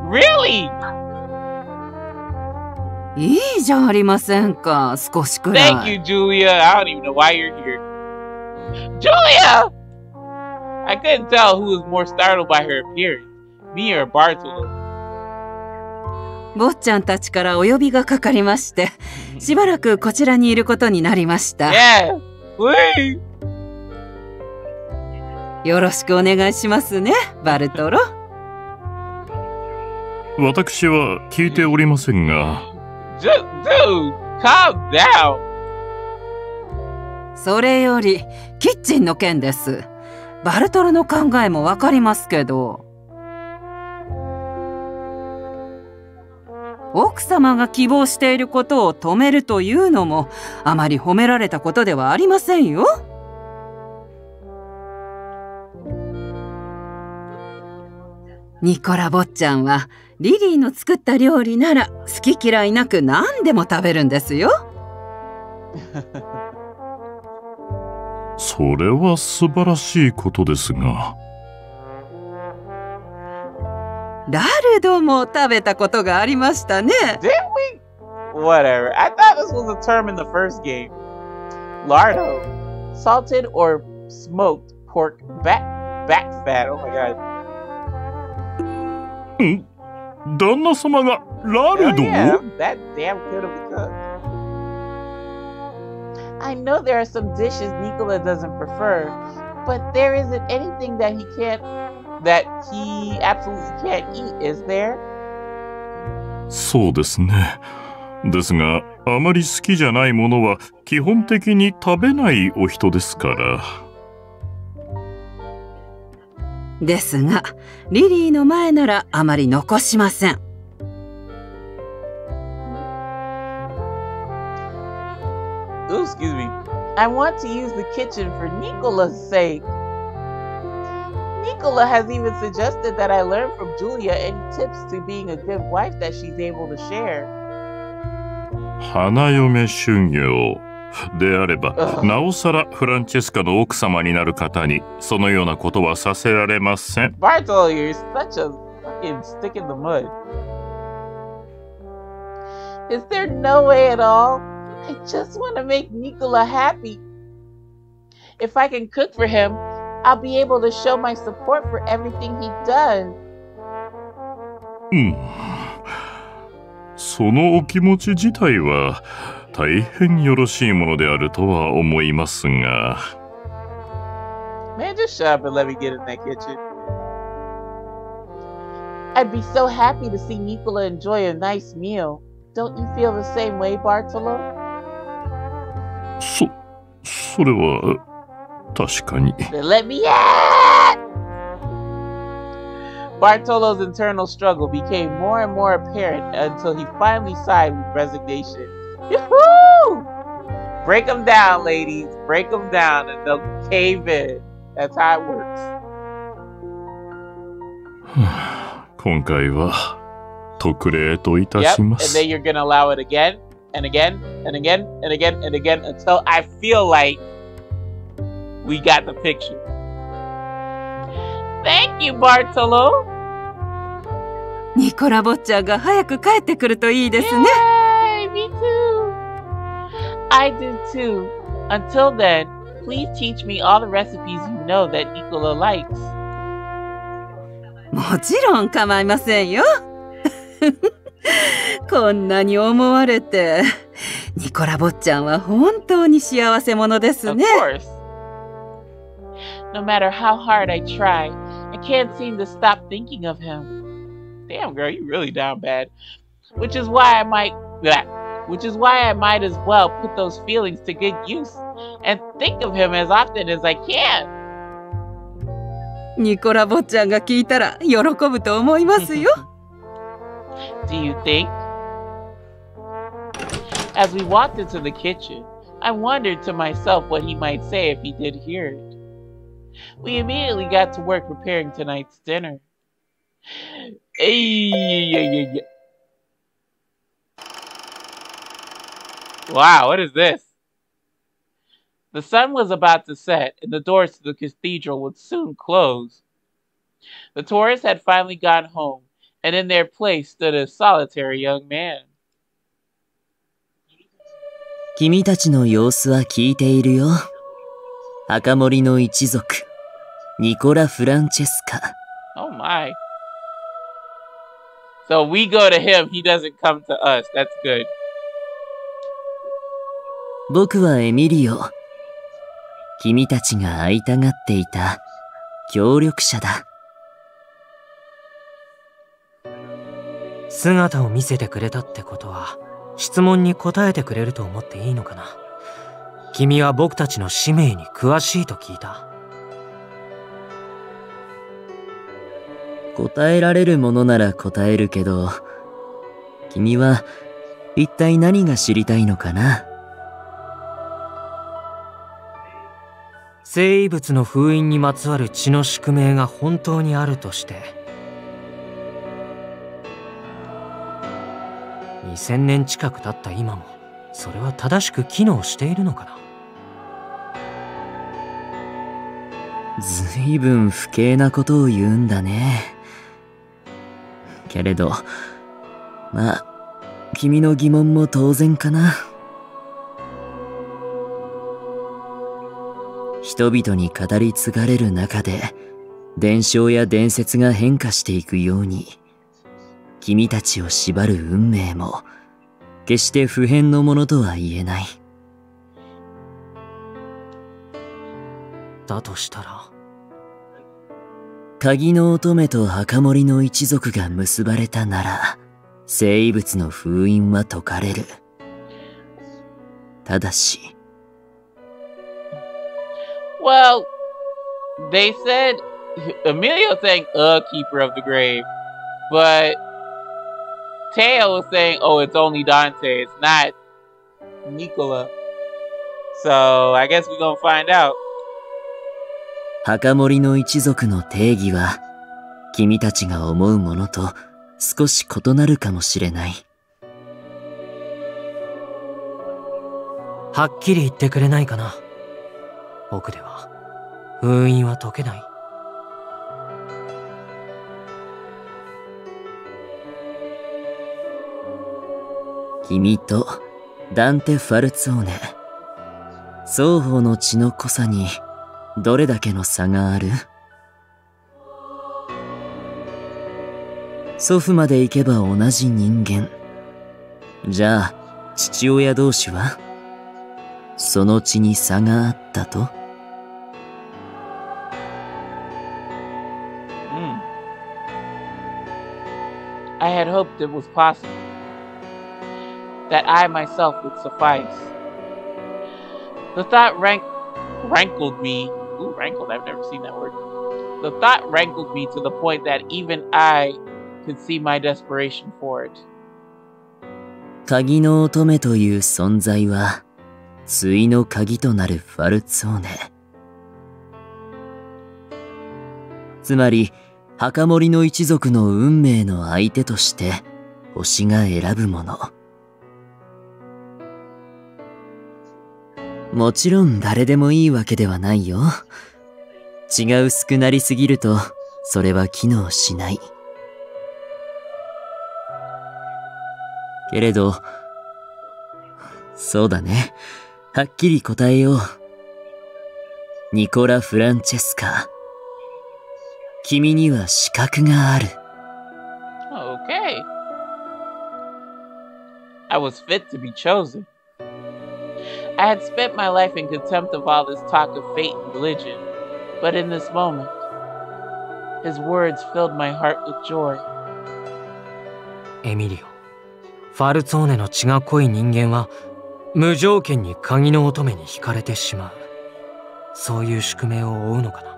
Really? いいじゃありませんか、少しくらい。 Thank you, Julia. I don't even know why you're here. Julia! I couldn't tell who was more startled by her appearance, me or Bartolo. 坊ちゃんたちからお呼びがかかりまして、しばらくこちらにいることになりました。Yeah, please. よろしくお願いしますね、バルトロ。私は聞いておりませんが。Dude, calm down. それより、キッチンの件です。バルトロの考えもわかりますけど。奥様が希望していることを止めるというのも、あまり褒められたことではありませんよ。ニコラ坊ちゃんは、リリーの作った料理なら好き嫌いなく何でも食べるんですよ。それは素晴らしいことですが。ラルドも食べたことがありましたね。Did we? Whatever. I thought this was a term in the first game. Lardo. Salted or smoked pork back fat. Oh my god. 旦那様がラルド Yeah, that damn good of a cook. I know there are some dishes Nichola doesn't prefer, but there isn't anything that he absolutely can't eat, is there? そうですね。ですが、あまり好きじゃないものは基本的に食べないお人ですから。ですが、リリーの前ならあまり残しません。Ooh, excuse me. I want to use the kitchen for Nicola's sake. Nichola has even suggested that I learn from Julia any tips to being a good wife that she's able to share. 花嫁修行であれば、なおさらフランチェスカの奥様になる方にそのようなことはさせられません。Bartolo, you're such a fucking stick in the mud. Is there no way at all? I just want to make Nichola happy. If I can cook for him, I'll be able to show my support for everything he does. そのお気持ち自体は大変よろしいものであるとは思いますが。Man, just shut up and let me get in that kitchen. I'd be so happy to see Nichola enjoy a nice meal. Don't you feel the same way, Bartolo? それは確かに。Then let me at! Bartolo's internal struggle became more and more apparent until he finally sighed with resignation. Yoo-hoo! Break them down, ladies. Break them down and they'll cave in. That's how it works. 今回は特例といた Yep, しま and す。 then you're gonna allow it again and again and again and again and again until I feel like we got the picture. Thank you, Bartolo. ニコラ坊ちゃんが早く帰ってくるといいですね。Yay, me too. I do too. Until then, please teach me all the recipes you know that Nichola likes. もちろん構いませんよ。こんなに思われて、ニコラ坊ちゃんは本当に幸せ者ですね。Of course. No matter how hard I try, I can't seem to stop thinking of him. Damn, girl, you really down bad. Which is why I might as well put those feelings to good use and think of him as often as I can. ニコラ坊ちゃんが聞いたら喜ぶと思いますよ。Do you think? As we walked into the kitchen, I wondered to myself what he might say if he did hear it. We immediately got to work preparing tonight's dinner. Hey. Wow, what is this? The sun was about to set, and the doors to the cathedral would soon close. The tourists had finally gone home, and in their place stood a solitary young man. 君たちの様子は聞いているよ。赤森の一族、ニコラ・フランチェスカ。Oh my. So we go to him, he doesn't come to us. That's good. 僕はエミリオ。君たちが会いたがっていた協力者だ。姿を見せてくれたってことは、質問に答えてくれると思っていいのかな。君は僕たちの使命に詳しいと聞いた。答えられるものなら答えるけど、君は一体何が知りたいのかな。生物の封印にまつわる血の宿命が本当にあるとして、2000年近く経った今もそれは正しく機能しているのかな。ずいぶん不敬なことを言うんだね。けれど、まあ、君の疑問も当然かな。人々に語り継がれる中で、伝承や伝説が変化していくように、君たちを縛る運命も、決して不変のものとは言えない。だとしたら、鍵の乙女と墓守の一族が結ばれたなら、生物の封印は解かれる。ただし、Well, they said Emilio saying a keeper of the grave, but Teo was saying, oh, it's only Dante, it's not Nicola. So I guess we're gonna find out. 墓守の一族の定義は、君たちが思うものと少し異なるかもしれない。はっきり言ってくれないかな。僕では封印は解けない。君とダンテ・ファルツォーネ、双方の血の濃さにどれだけの差がある？祖父まで行けば同じ人間。じゃあ父親同士はその血に差があったと？I had hoped it was possible that I myself would suffice. The thought rankled me. Ooh, rankled, I've never seen that word. The thought rankled me to the point that even I could see my desperation for it. 鍵の乙女という存在は、対の鍵となるファルツォーネ。つまり、墓守の一族の運命の相手として、星が選ぶもの。もちろん誰でもいいわけではないよ。血が薄くなりすぎると、それは機能しない。けれど、そうだね。はっきり答えよう。ニコラ・フランチェスカ。君には資格がある。Okay. I was fit to be chosen. I had spent my life in contempt of all this talk of fate and religion, but in this moment, his words filled my heart with joy. エミリオ、ファルツォーネの血が濃い人間は無条件に鍵の乙女に惹かれてしまう。そういう宿命を負うのかな。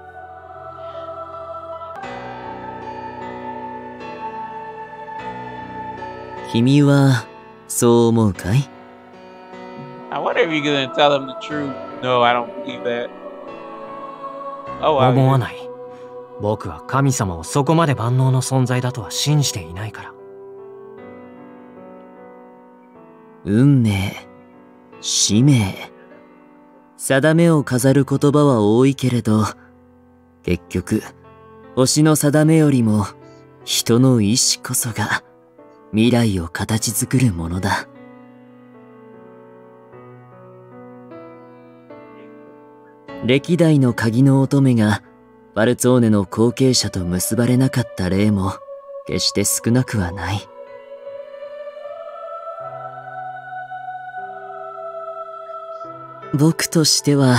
君はそう思うかい？ I wonder if you're gonna tell him the truth. No, I don't believe that. Oh, 思わない。僕は神様をそこまで万能の存在だとは信じていないから。運命、使命、定めを飾る言葉は多いけれど、結局、星の定めよりも人の意志こそが未来を形作るものだ。歴代の鍵の乙女がバルツォーネの後継者と結ばれなかった例も決して少なくはない。僕としては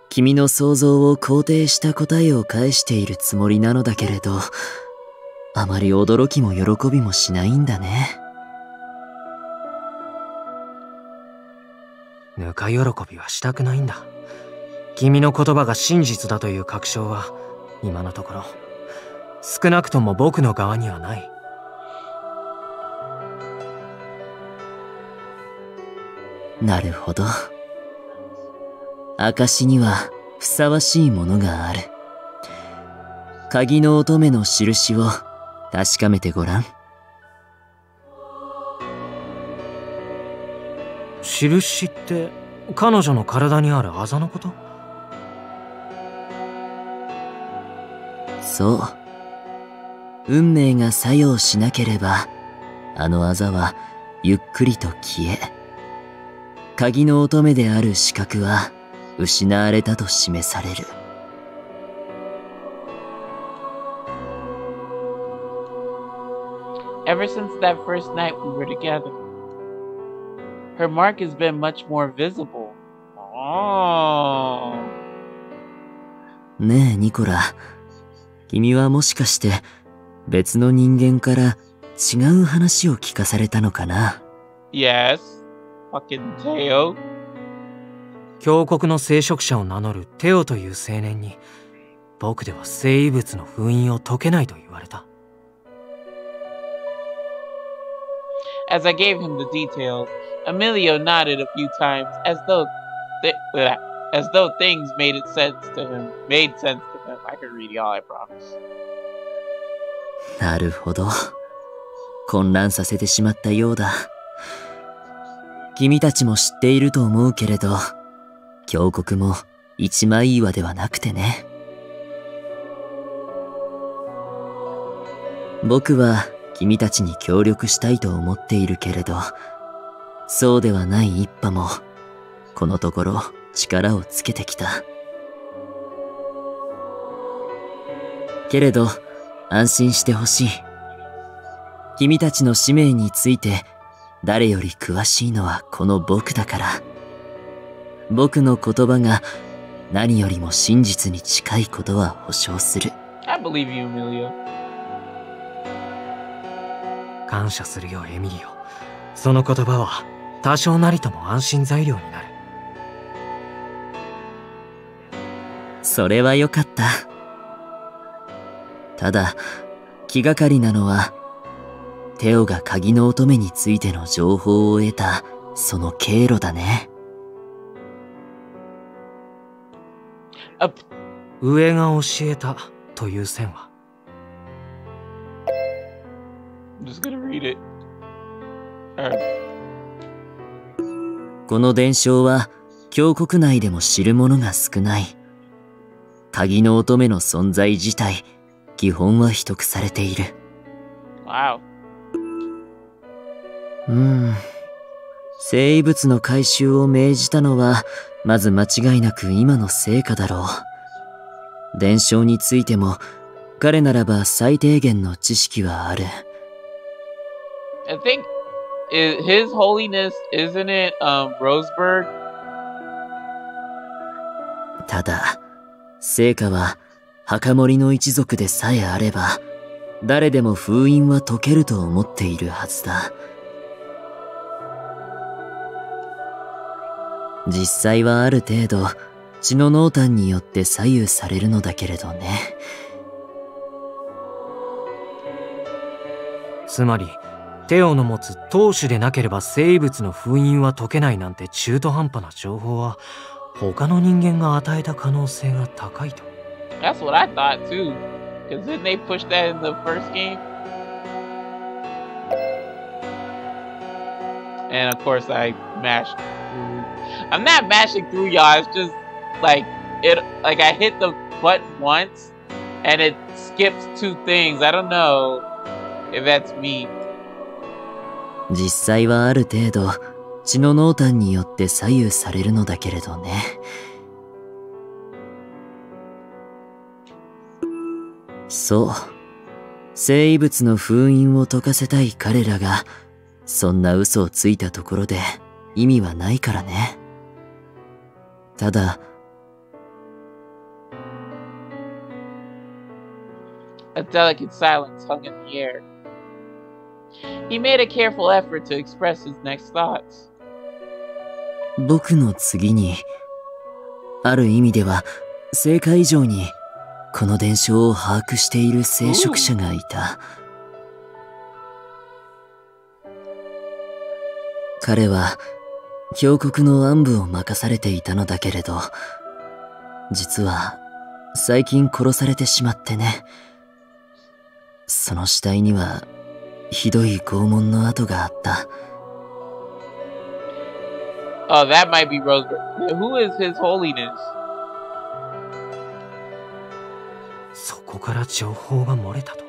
君の想像を肯定した答えを返しているつもりなのだけれど、あまり驚きも喜びもしないんだね。ぬか喜びはしたくないんだ。君の言葉が真実だという確証は今のところ少なくとも僕の側にはない。なるほど。証にはふさわしいものがある。鍵の乙女の印を確かめてごらん。印って彼女の体にあるあざのこと？そう。運命が作用しなければ、あのあざはゆっくりと消え、鍵の乙女である資格は失われたと示される。Ever since that first night we were together, her mark has been much more visible. Oh. ねえ、ニコラ。君はもしかして別の人間から違う話を聞かされたのかな？ Yes. Fucking Teo. 峡谷の聖職者を名乗るテオという青年に、僕では生異物の封印を解けないと言われた。As I gave him the details, Emilio nodded a few times as though things made sense to him. I can read y'all, I promise. なるほど。混乱させてしまったようだ。君たちも知っていると思うけれど、峡谷も一枚岩ではなくてね。僕は君たちに協力したいと思っているけれど、そうではない一派もこのところ力をつけてきた。けれど安心してほしい。君たちの使命について誰より詳しいのはこの僕だから。僕の言葉が何よりも真実に近いことは保証する。I believe you, Emilio. 感謝するよ、エミリオ。その言葉は多少なりとも安心材料になる。それはよかった。ただ気がかりなのは、テオが鍵の乙女についての情報を得たその経路だね。上が教えたという線は。I'm just gonna read it. この伝承は峡谷内でも知る者が少ない。鍵の乙女の存在自体、基本は秘匿されている。Wow. 生異物の回収を命じたのは、まず間違いなく今の成果だろう。伝承についても、彼ならば最低限の知識はある。I think His Holiness, isn't it, Roseburg? ただ、成果は墓守の一族でさえあれば、誰でも封印は解けると思っているはずだ。実際はある程度血の濃淡によって左右されるのだけれどね。つまりテオの持つ当主でなければ生物の封印は解けないなんて中途半端な情報は他の人間が与えた可能性が高いと。 That's what I thought too. Because didn't they push that in the first game? And of course I mashed through. I'm not mashing through, y'all. It's just like I hit the button once and it skips two things. I don't know if that's me. 実際はある程度血の濃淡によって左右されるのだけれどね。そう、生異物の封印を解かせたい彼らがそんな嘘をついたところで意味はないからね。ただ、A delicate silence hung in the air. He made a careful effort to express his next thoughts. 僕の次に、ある意味では正解以上にこの伝承を把握している聖職者がいた。彼は峡谷の暗部を任されていたのだけれど、実は最近殺されてしまってね。その死体にはひどい拷問の跡があった。Oh, that might be Roseburg. Who is His Holiness? そこから情報が漏れたと。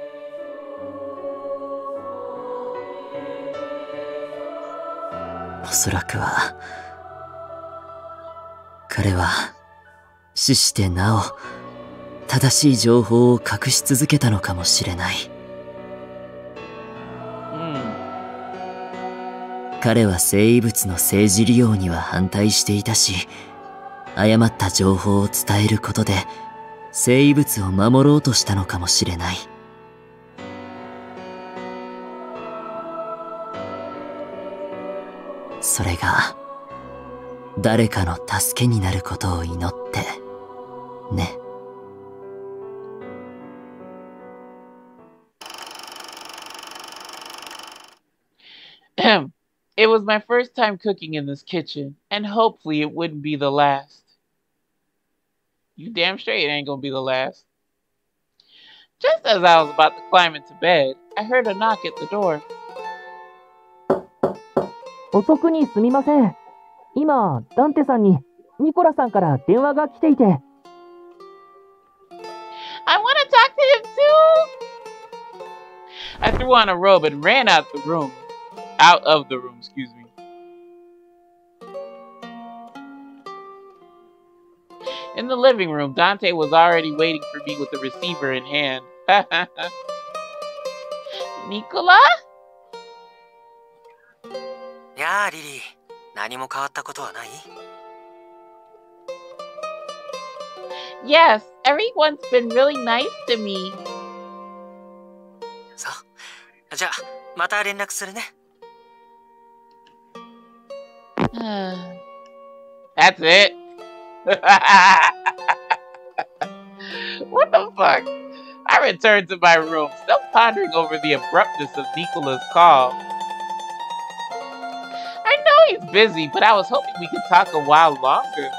そらくは、彼は死してなお正しい情報を隠し続けたのかもしれない。彼は生物の政治利用には反対していたし、誤った情報を伝えることで生物を守ろうとしたのかもしれない。それが誰かの助けになることを祈ってね。It was my first time cooking in this kitchen, and hopefully it wouldn't be the last. You damn straight it ain't gonna be the last. Just as I was about to climb into bed, I heard a knock at the door. 遅くにすみません。今、ダンテさんにニコラさんから電話が来ていて。I want to talk to him too! I threw on a robe and ran out of the room, excuse me. In the living room, Dante was already waiting for me with the receiver in hand. Nichola? やあ、リリー。何も変わったことはない？ Yes, everyone's been really nice to me. そう。じゃあ、また連絡するね。That's it. What the fuck? I returned to my room, still pondering over the abruptness of Nicola's call. I know he's busy, but I was hoping we could talk a while longer.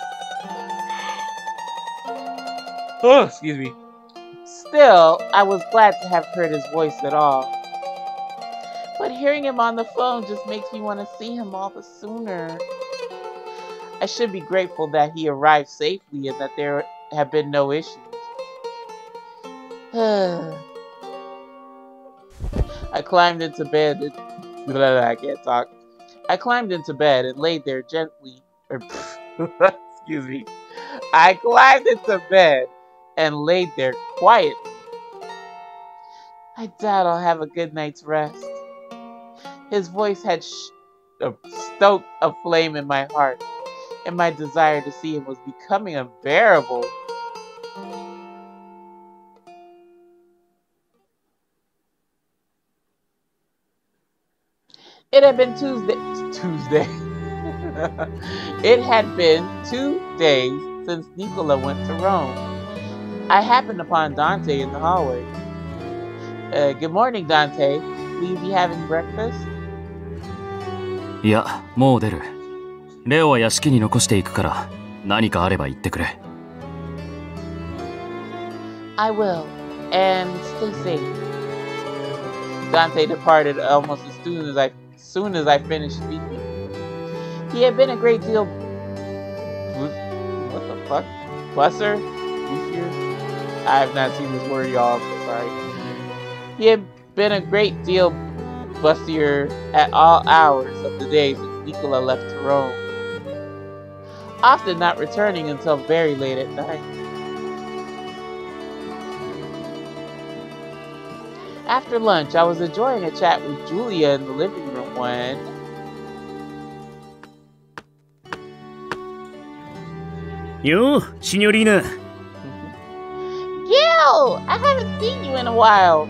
Oh, excuse me. Still, I was glad to have heard his voice at all. But hearing him on the phone just makes me want to see him all the sooner. I should be grateful that he arrived safely and that there have been no issues. I climbed into bed and... I can't talk. I climbed into bed and laid there gently... excuse me. I climbed into bed and laid there quietly. I doubt I'll have a good night's rest. His voice had stoked a flame in my heart, and my desire to see him was becoming unbearable. It had been Tuesday. It had been 2 days since Nichola went to Rome. I happened upon Dante in the hallway. Good morning, Dante. Will you be having breakfast? いや、もう出る。レオは屋敷に残していくから、何かあれば言ってくれ。I will, and stay safe. Dante departed almost as soon as I finished speaking. He had been a great deal... What the fuck? Busser? I have not seen this word, y'all. So sorry. He had been a great deal bustier at all hours of the day since Nichola left to Rome, often not returning until very late at night. After lunch, I was enjoying a chat with Julia in the living room when... Yo, signorina. Gil! I haven't seen you in a while.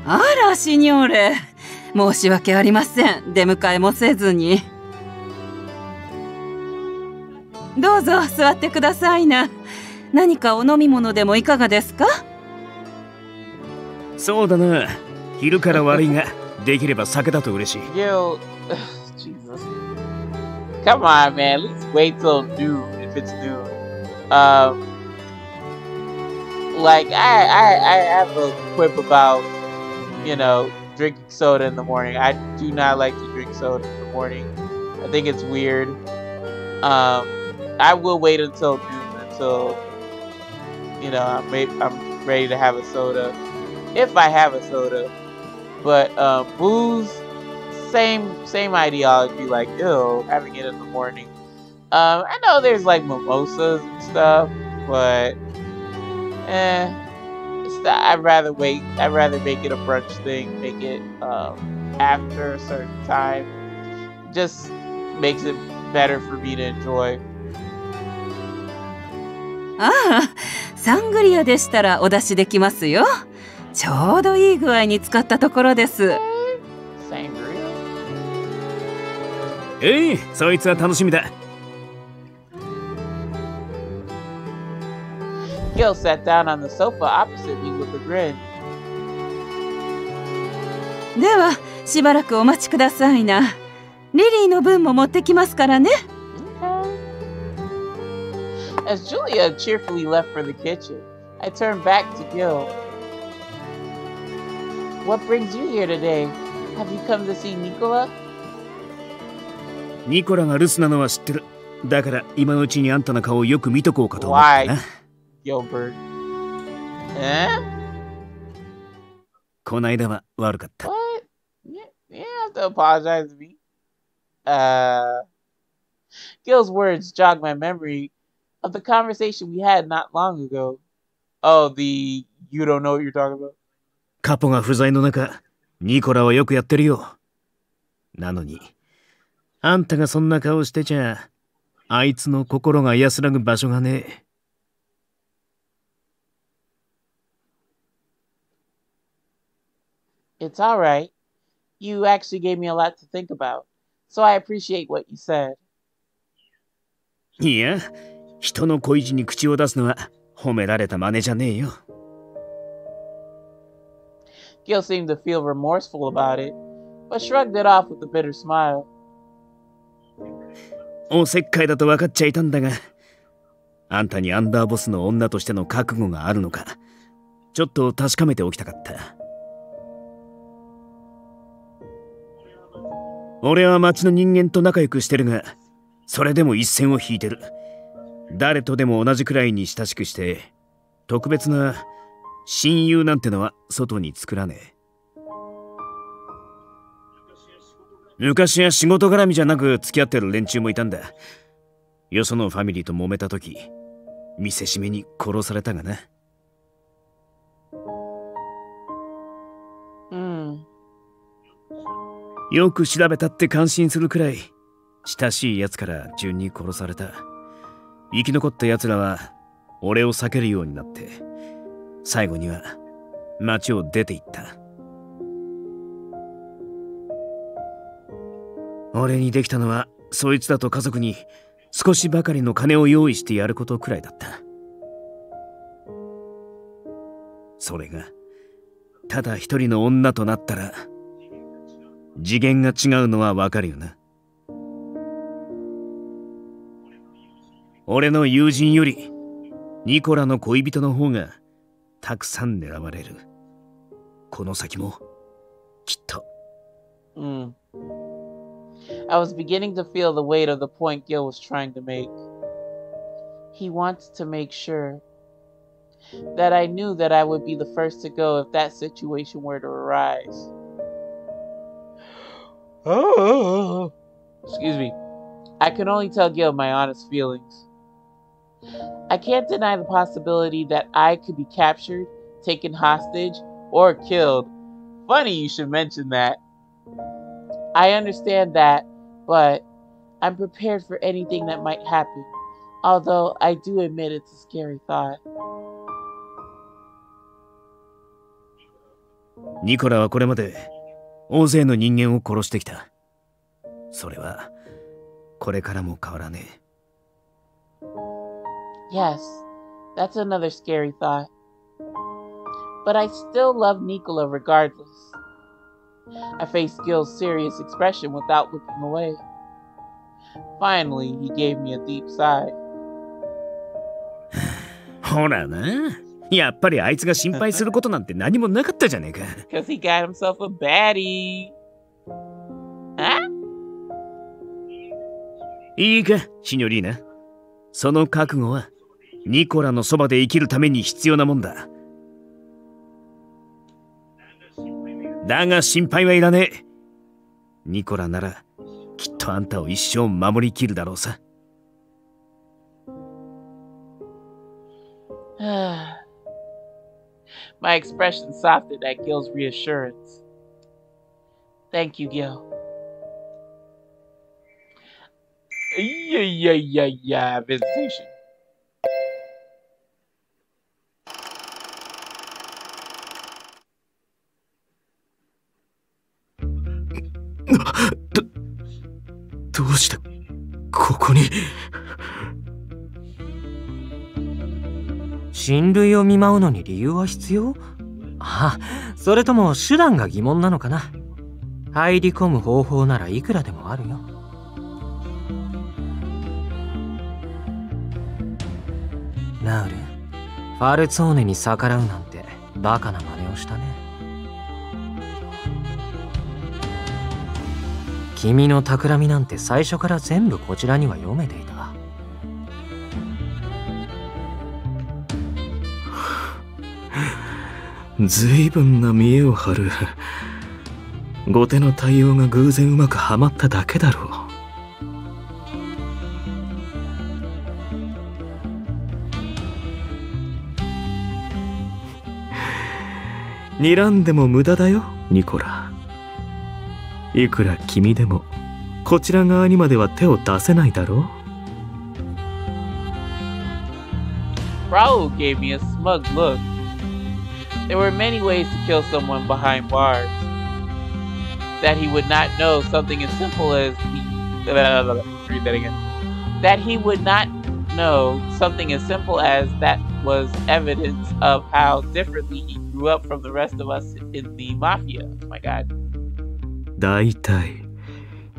あら、シニョーレ。申し訳ありません。出迎えもせずに。どうぞ座ってくださいな。何かお飲み物でもいかがですか？そうだな。昼から悪いが、できれば酒だと嬉しい。Gil, Jesus. Come on, man. Let's wait till noon if it's noon. Like I have a quip about, you know, drinking soda in the morning. I do not like to drink soda in the morning. I think it's weird. I will wait until noon until, you know, I'm ready to have a soda, if I have a soda. But booze same ideology, like, ew, having it in the morning. I know there's like mimosas and stuff, but I'd rather wait. I'd rather make it a brunch thing, make it after a certain time. Just makes it better for me to enjoy. ああ、サングリアでしたらお出しできますよ。ちょうどいい具合に使ったところです。そいつは楽しみだ。Gil sat down on the sofa opposite me with a grin. では、しばらくお待ちくださいな。リリーの分も持ってきますからね。As Julia cheerfully left for the kitchen, I turned back to Gil. What brings you here today? Have you come to see Nichola? ニコラが留守なのは知ってる。だから今のうちにあんたの顔をよく見とこうかと思ってな。Why, Gilbert? こないだは悪かった。What? You have to apologize to me. Gil's words jogged my memory of the conversation we had not long ago. Oh, the you don't know what you're talking about? カポが不在の中、ニコラはよくやってるよ。なのに、あんたがそんな顔してちゃ、あいつの心が安らぐ場所がねえ。It's alright. You actually gave me a lot to think about, so I appreciate what you said. いや、人の恋路に口を出すのは褒められた真似じゃねえよ。Gil seemed to feel remorseful about it, but shrugged it off with a bitter smile. おせっかいだと分かっちゃいたんだが、あんたにアンダーボスの女としての覚悟があるのか、ちょっと確かめておきたかった。俺は町の人間と仲良くしてるが、それでも一線を引いてる。誰とでも同じくらいに親しくして、特別な親友なんてのは外に作らねえ。昔は仕事絡みじゃなく付き合ってる連中もいたんだ。よそのファミリーと揉めた時、見せしめに殺されたがな。よく調べたって感心するくらい親しい奴から順に殺された。生き残った奴らは俺を避けるようになって、最後には町を出て行った。俺にできたのはそいつだと家族に少しばかりの金を用意してやることくらいだった。それがただ一人の女となったら次元が違うのはわかるよな。俺の友人よりニコラの恋人の方がたくさん狙われる。この先もきっと。I was beginning to feel the weight of the point Gil was trying to make. He wants to make sure that I knew that I would be the first to go if that situation were to arise. Oh, excuse me. I can only tell Gil my honest feelings. I can't deny the possibility that I could be captured, taken hostage, or killed. Funny you should mention that. I understand that, but I'm prepared for anything that might happen. Although I do admit it's a scary thought. ニコラはこれまで大勢の人間を殺してきた。それはこれからも変わらねえ。Yes, that's another scary thought. But I still love Nichola regardless. I faced Gil's serious expression without looking away. Finally, he gave me a deep sigh. ほらな。やっぱりあいつが心配することなんて何もなかったじゃねえか。Because he got himself a baddie. Huh? いいか、シニョリーナ。その覚悟はニコラのそばで生きるために必要なもんだ。だが心配はいらねえ。ニコラならきっとあんたを一生守りきるだろうさ。My expression softened at Gil's reassurance. Thank you, Gil. Yeah, visitation. Do うしてここに。親類を見舞うのに理由は必要？あ、それとも手段が疑問なのかな。入り込む方法ならいくらでもあるよ。ラウル、ファルツォーネに逆らうなんてバカな真似をしたね。君の企みなんて最初から全部こちらには読めていた。ずいぶんな見栄を張る。後手の対応が偶然うまくはまっただけだろう。睨んでも無駄だよ、ニコラ。いくら君でもこちら側にまでは手を出せないだろう。Raul gave me a smug look. There were many ways to kill someone behind bars. That he would not know something as simple as read that again. That he would not know something as simple as that was evidence of how differently he grew up from the rest of us in the mafia. Oh my god. だいたい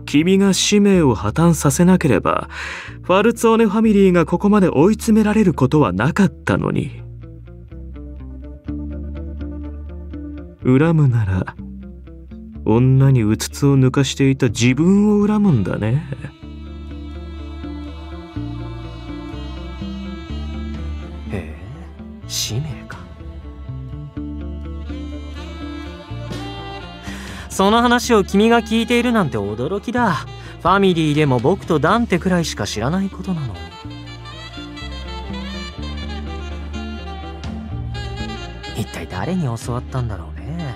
君が使命を破綻させなければファルツォーネファミリーがここまで追い詰められることはなかったのに。恨むなら女にうつつを抜かしていた自分を恨むんだね。へえ、使命か。その話を君が聞いているなんて驚きだ。ファミリーでも僕とダンテくらいしか知らないことなの。一体誰に教わったんだろうね。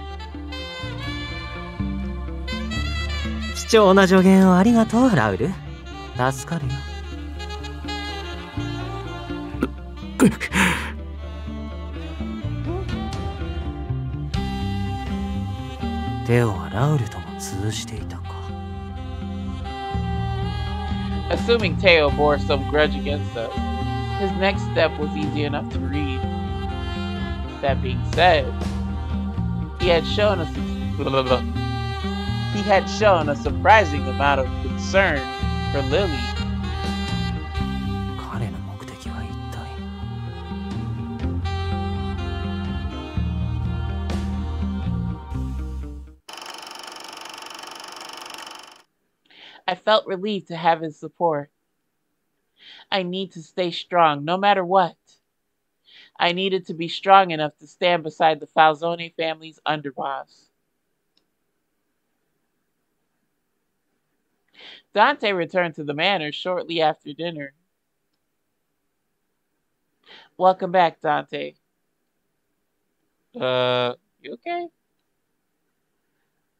貴重な助言をありがとう、ラウル。助かるよ。テオはラウルとも通じていたか。Assuming Teo bore some grudge against us, his next step was easy enough to read. That being said, he had shown a surprising amount of concern for Lily. 彼の目的は一体。I felt relieved to have his support. I need to stay strong no matter what. I needed to be strong enough to stand beside the Falzone family's underboss. Dante returned to the manor shortly after dinner. Welcome back, Dante. You okay?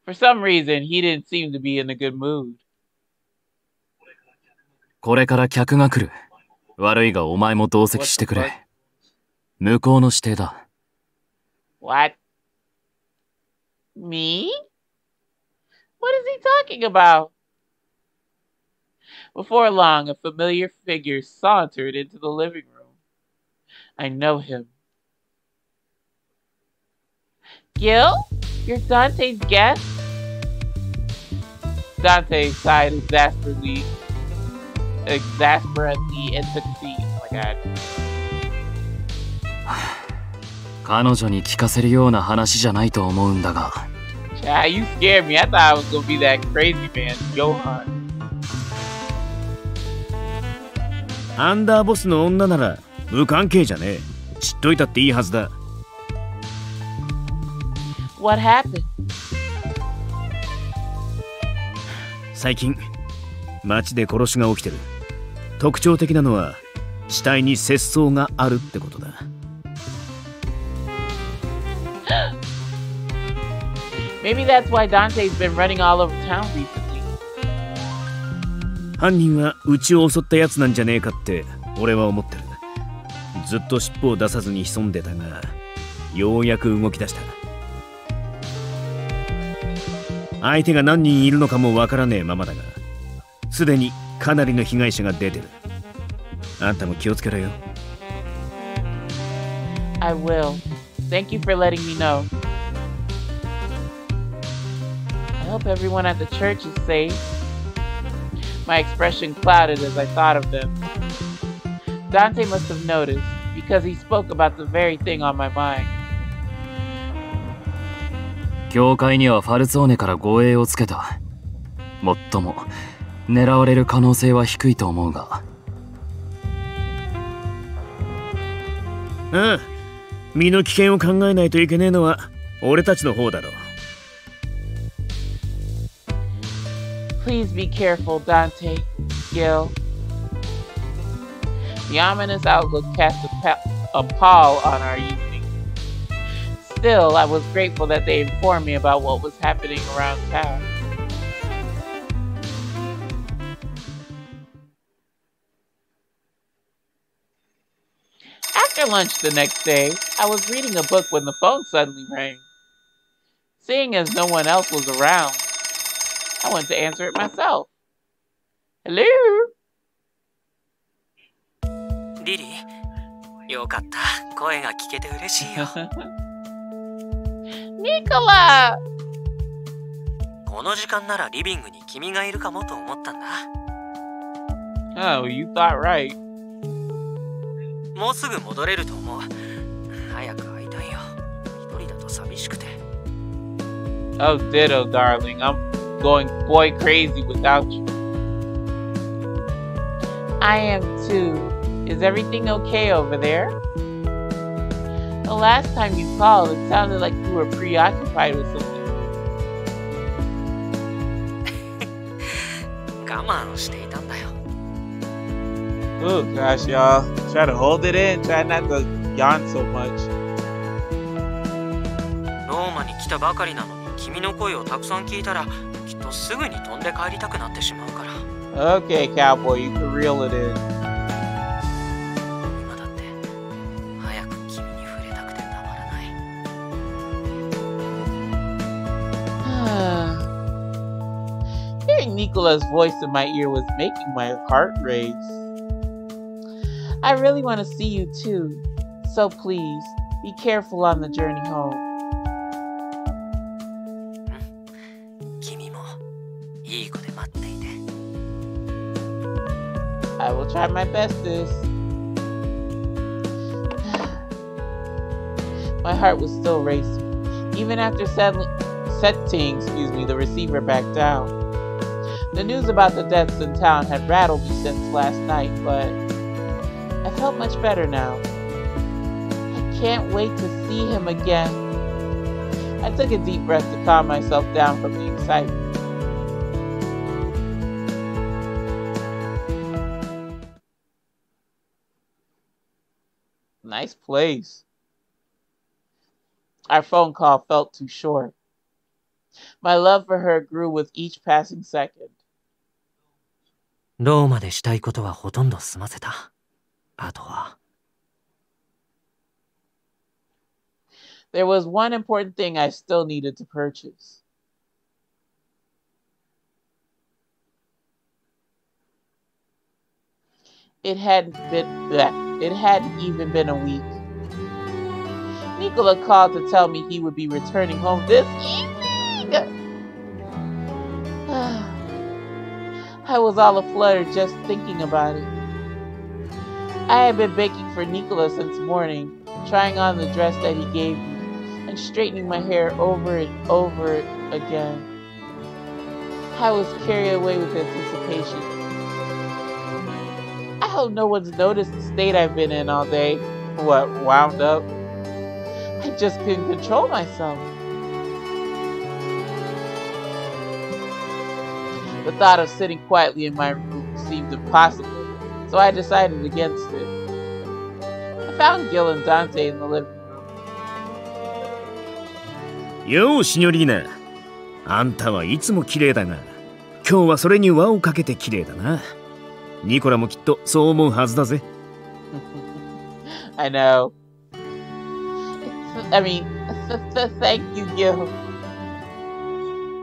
For some reason, he didn't seem to be in a good mood. これから客が来る。悪いがお前も同席してくれ。向こうの指定だ。What? Me? What is he talking about? Before long, a familiar figure sauntered into the living room. I know him. Gil? You're Dante's guest? Dante sighed exasperately and took a seat. Oh my god. 彼女に聞かせるような話じゃないと思うんだが。Yeah, you scared me. I thought I was gonna be that crazy man, Johan. アンダーボスの女なら無関係じゃねえ。知っといたっていいはずだ。What happened? 最近街で殺しが起きてる。特徴的なのは死体に切創があるってことだ。Maybe that's why Dante's been running all over town recently. 犯人はうちを襲ったやつなんじゃねえかって俺は思ってる。ずっと尻尾を出さずに潜んでたが、ようやく動き出した。相手が何人いるのかもわからねえままだが、すでにかなりの被害者が出てる。あんたも気をつけろよ。I will. Thank you for letting me know. I hope everyone at the church is safe. My expression clouded as I thought of them. Dante must have noticed, because he spoke about the very thing on my mind. 教会にはファルツォーネから護衛をつけた。もっとも狙われる可能性は低いと思うが。ああ、身の危険を考えないといけねえのは俺たちの方だろう。Please be careful, Dante, Gil. The ominous outlook cast a pall on our evening. Still, I was grateful that they informed me about what was happening around town. After lunch the next day, I was reading a book when the phone suddenly rang. Seeing as no one else was around, I went to answer it myself. Hello? リリー、よかった。声が聞けて嬉しいよ。Nichola! この時間ならリビングに君がいるかもと思ったんだ。Oh, you thought right. もうすぐ戻れると思う。早く会いたいよ。一人だと寂しくて。Oh, ditto, darling. I'm going boy crazy without you. I am too. Is everything okay over there? The last time you called, it sounded like you were preoccupied with something. 我慢をしていたんだよ。Oh gosh, y'all. Try to hold it in. Try not to yawn so much. ローマに来たばかりなのに君の声をたくさん聞いたらきっとすぐに飛んで帰りたくなってしまうから。Okay, cowboy, you can reel it in. 今だって早く君に触れたくてたまらない。Hearing Nicola's voice in my ear was making my heart race. I really want to see you too, so please, be careful on the journey home. 君もいい子で待っていて。I will try my bestest. My heart was still racing, even after setting the receiver back down. The news about the deaths in town had rattled me since last night, but I felt much better now. I can't wait to see him again. I took a deep breath to calm myself down from the excitement. Nice place. Our phone call felt too short. My love for her grew with each passing second. ローマでしたいことはほとんど済ませた。あとは。There was one important thing I still needed to purchase. It hadn't even been a week. Nichola called to tell me he would be returning home this evening. I was all aflutter just thinking about it. I had been baking for Nichola since morning, trying on the dress that he gave me, and straightening my hair over and over again. I was carried away with anticipation. I hope no one's noticed the state I've been in all day. What, wound up? I just couldn't control myself. The thought of sitting quietly in my room seemed impossible, so I decided against it. I found Gil and Dante in the living room. よう、シニョリーナ。あんたはいつも綺麗だが、今日はそれに輪をかけて綺麗だな。ニコラもきっとそう思うはずだぜ。I know. I mean, thank you, Gil.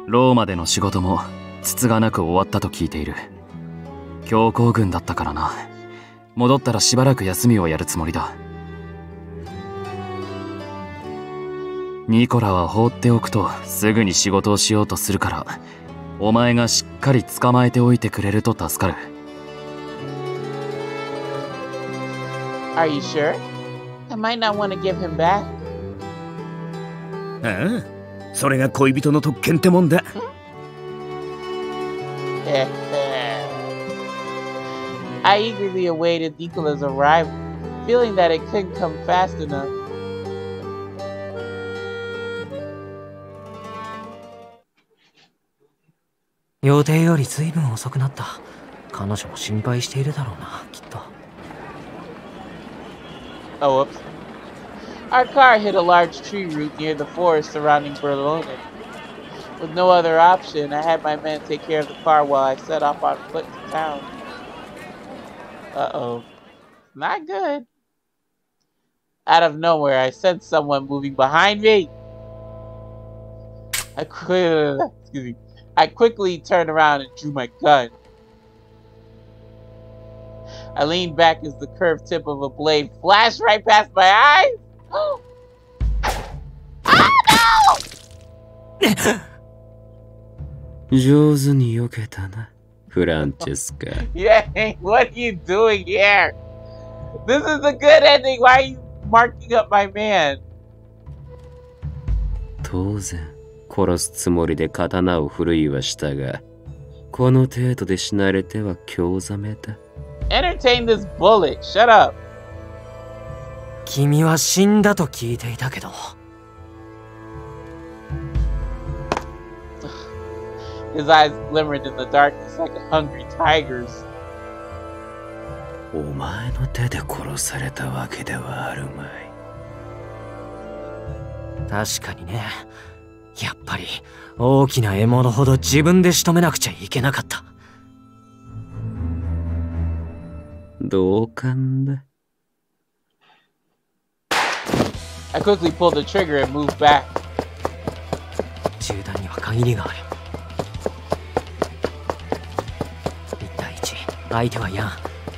ローマでの仕事もつつがなく終わったと聞いている。強行軍だったからな。戻ったらしばらく休みをやるつもりだ。ニコラは放っておくとすぐに仕事をしようとするから、お前がしっかり捕まえておいてくれると助かる。Are you sure? I might not want to give him back. ああ、それが恋人の特権ってもんだ。I eagerly awaited Nicola's arrival, feeling that it couldn't come fast enough. 予定より随分遅くなった。彼女も心配しているだろうな、きっと。Oh, whoops. Our car hit a large tree root near the forest surrounding Berlone. With no other option, I had my men take care of the car while I set off on foot to town. Uh-oh. Not good. Out of nowhere, I sensed someone moving behind me. I quickly turned around and drew my gun. I leaned back as the curved tip of a blade flashed right past my eyes. Oh no! 上手に避けたな、フランチェスカ。Yeah, what are you doing here? This is a good ending. Why are you marking up my man? 当然、殺すつもりで刀を振るいはしたが、この程度で死なれては興ざめだ。Entertain this bullet. Shut up. 君は死んだと聞いていたけど。His eyes glimmered in the darkness like a hungry tiger's. お前の手で殺されたわけではあるまい。確かにね。やっぱり大きな獲物ほど自分で仕留めなくちゃいけなかった。同感だ。I quickly pulled the trigger and moved back. 銃弾には限りがある。1対1、相手はヤン。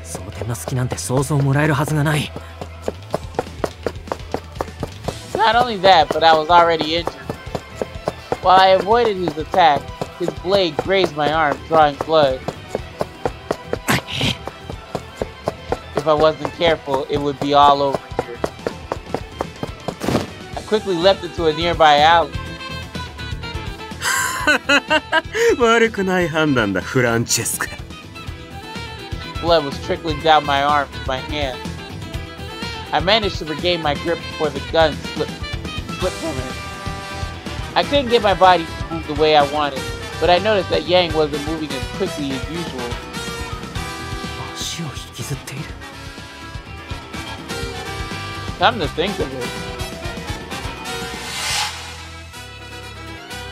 装填の隙なんてそうそうもらえるはずがない。Not only that, but I was already injured. While I avoided his attack, his blade grazed my arm, drawing blood. If I wasn't careful, it would be all over here. I quickly leapt into a nearby alley. 悪くない判断だ、フランチェスカ。Blood was trickling down my arm to my hand. I managed to regain my grip before the gun slipped from it. I couldn't get my body to move the way I wanted, but I noticed that Yang wasn't moving as quickly as usual. 足を引きずっている。Come to think of it.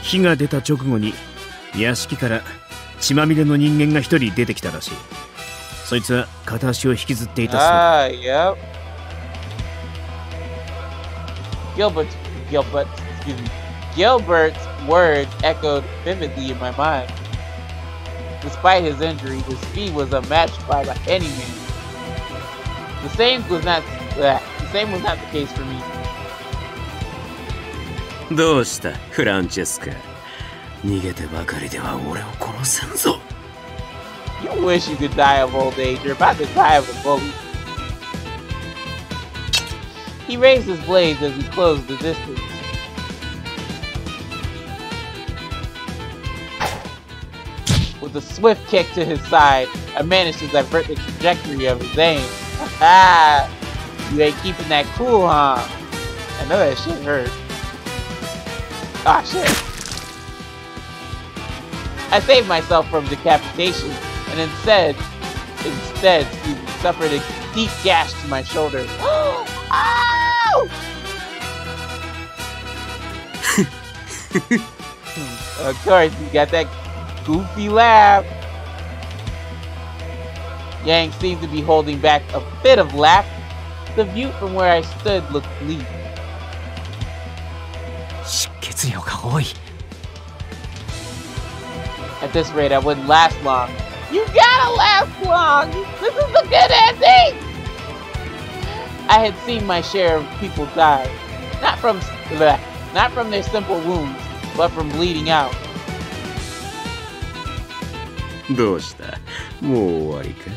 火が出た直後に屋敷から血まみれの人間が一人出てきたらしい。そいつは片足を引きずっていたそうだ。Yep. Gilbert's words echoed vividly in my mind. Despite his injury, his speed was unmatched by any man. The same was not the case for me. どうした、フランチェスカ。逃げてばかりでは俺を殺せんぞ。You wish you could die of old age. You're about to die of a bullet. He raised his blades as he closed the distance. With a swift kick to his side, I managed to divert the trajectory of his aim. Ha! You ain't keeping that cool, huh? I know that shit hurt. Ah, shit. I saved myself from decapitation and instead, suffered a deep gash to my shoulder. Ow! Of course, you got that goofy laugh. Yang seemed to be holding back a fit of laughter. The view from where I stood looked bleak. 出血量が多い。 At this rate, I wouldn't last long. You gotta last long! This is a good ending! I had seen my share of people die. Not from their simple wounds, but from bleeding out. どうした？もう終わりか？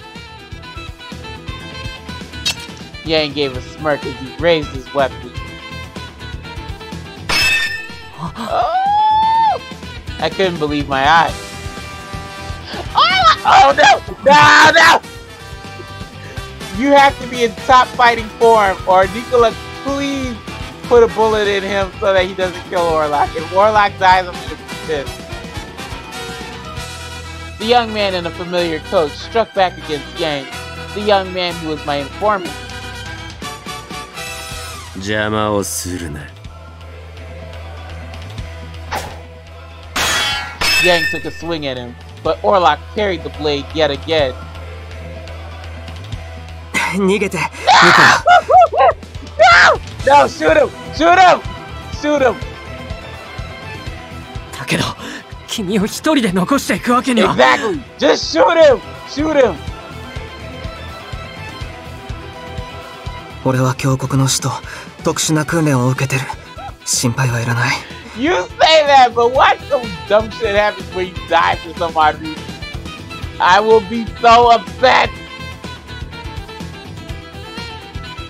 Yang gave a smirk as he raised his weapon. Oh! I couldn't believe my eyes. Oh no! No, no! You have to be in top fighting form, or Nichola, please put a bullet in him so that he doesn't kill Orlok. If Orlok dies, I'm gonna be pissed. The young man in a familiar coat struck back against Yang, the young man who was my informant. 邪魔をするな。 Yang took a swing at him, but Orlok parried the blade yet again. 逃げて、ニコラ。No! No! Shoot him! Shoot him! Shoot him! だけど、君を一人で残していくわけには。 Exactly! Just shoot him! Shoot him! 俺は峡谷の使徒、特殊な訓練を受けてる。心配はいらない。You say that, but watch some dumb shit happen when you die for some odd reason. I will be so upset!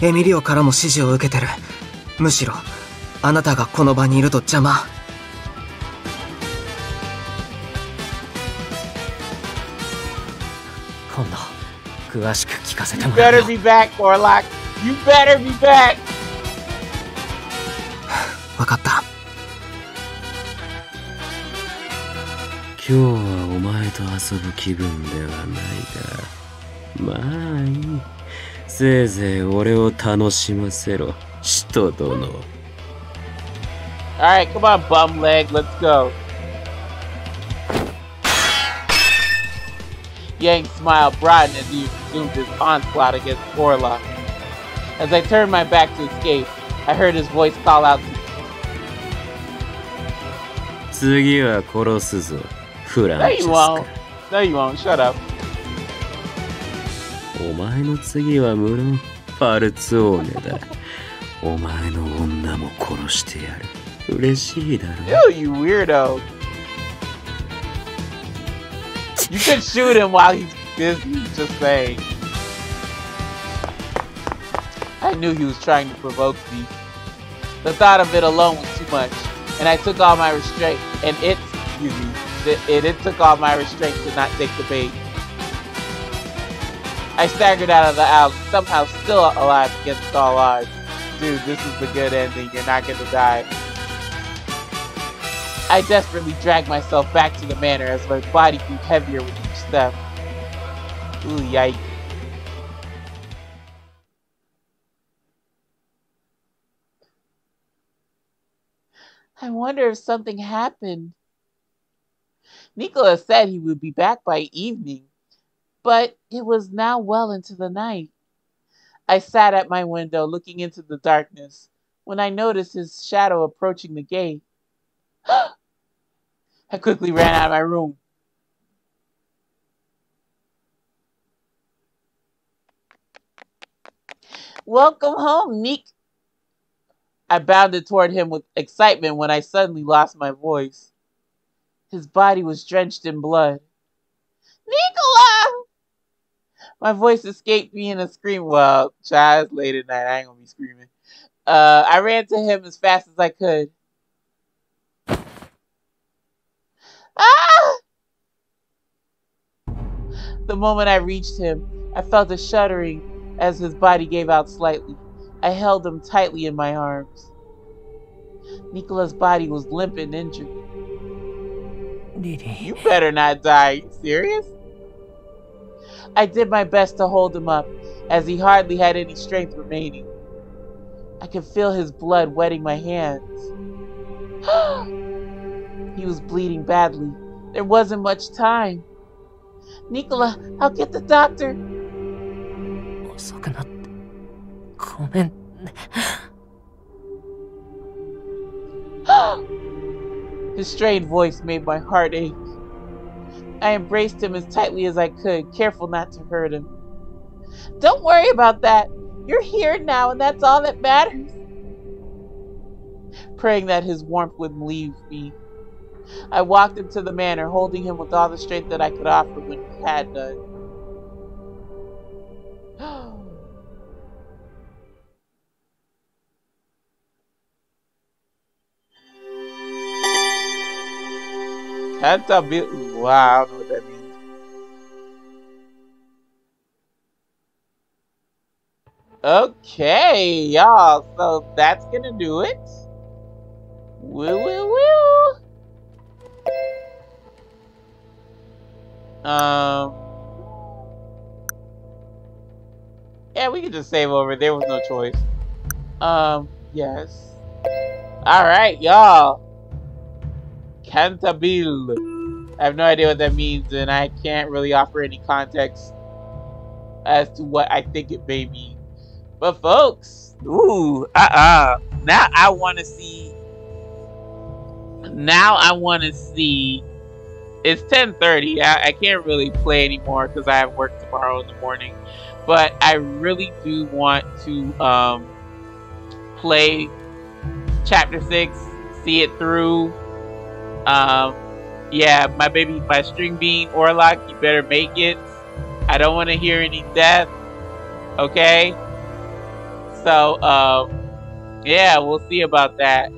エミリオからも指示を受けてる。むしろ、あなたがこの場にいると邪魔。今度、詳しく聞かせて You もらう better よ。 be back, Orlok! You better be back! わかった。今日はお前と遊ぶ気分ではないが、まあいい。せいぜい俺を楽しませろ、使徒殿。Alright, come on, bum leg, let's go. Yang's smile broadened as he resumed his onslaught against Orlok. As I turned my back to escape, I heard his voice call out to me. 次は殺すぞ、フラン No チェ you ス won't. カ。 No you won't, shut up. お前の次は無論ファルツォーネだ。お前の女も殺してやる。嬉しいだろ。 Ew, you weirdo. You could shoot him while he's busy, just saying. I knew he was trying to provoke me. The thought of it alone was too much, and I took all my restraint, and it took all my restraint to not take the bait. I staggered out of the alley, somehow still alive against all odds. Dude, this is the good ending. You're not gonna die. I desperately dragged myself back to the manor as my body grew heavier with each step. Ooh, yikes. I wonder if something happened. Nichola said he would be back by evening, but it was now well into the night. I sat at my window looking into the darkness when I noticed his shadow approaching the gate. I quickly ran out of my room. Welcome home, Nick. I bounded toward him with excitement when I suddenly lost my voice. His body was drenched in blood. Nichola! My voice escaped me in a scream. Well, child, it's late at night. I ain't gonna be screaming. I ran to him as fast as I could. Ah! The moment I reached him, I felt a shuddering as his body gave out slightly. I held him tightly in my arms. Nicola's body was limp and injured. You better not die. Are you serious? I did my best to hold him up, as he hardly had any strength remaining. I could feel his blood wetting my hands. He was bleeding badly. There wasn't much time. Nichola, I'll get the doctor. 遅くなってごめん。His strained voice made my heart ache. I embraced him as tightly as I could, careful not to hurt him. Don't worry about that. You're here now, and that's all that matters. Praying that his warmth wouldn't leave me, I walked him to the manor, holding him with all the strength that I could offer when he had none. Cantabile. Wow, I don't know what that means. Okay, y'all. So that's gonna do it. Woo. Yeah, we can just save over. There was no choice. Yes. Alright, y'all. Cantabile. I have no idea what that means, and I can't really offer any context as to what I think it may mean. But folks, now I want to see. Now I want to see. It's 10:30. I can't really play anymore because I have work tomorrow in the morning. But I really do want to play chapter 6, see it through. Yeah, my string bean Orlock, you better make it. I don't want to hear any death. Okay? So, yeah, we'll see about that.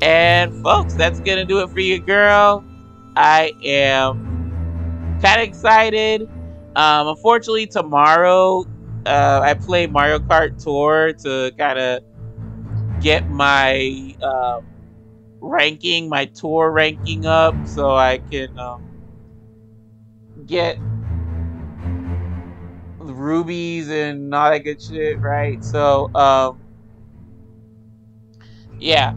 And folks, that's gonna do it for you, girl. I am kind of excited. Unfortunately, tomorrow, I play Mario Kart Tour to kind of get my ranking, my tour ranking up, so I can get rubies and all that good shit, right? So yeah,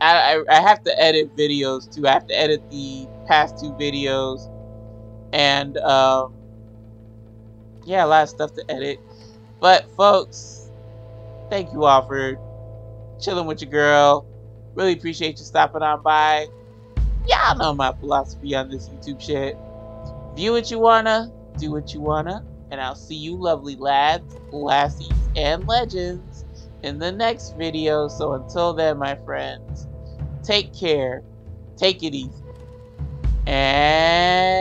I have to edit videos too. I have to edit the past 2 videos, and yeah, a lot of stuff to edit. But folks, thank you all for chilling with your girl. Really appreciate you stopping on by. Y'all know my philosophy on this YouTube shit. View what you wanna, do what you wanna, and I'll see you lovely lads, lassies, and legends in the next video. So until then, my friends, take care, take it easy, and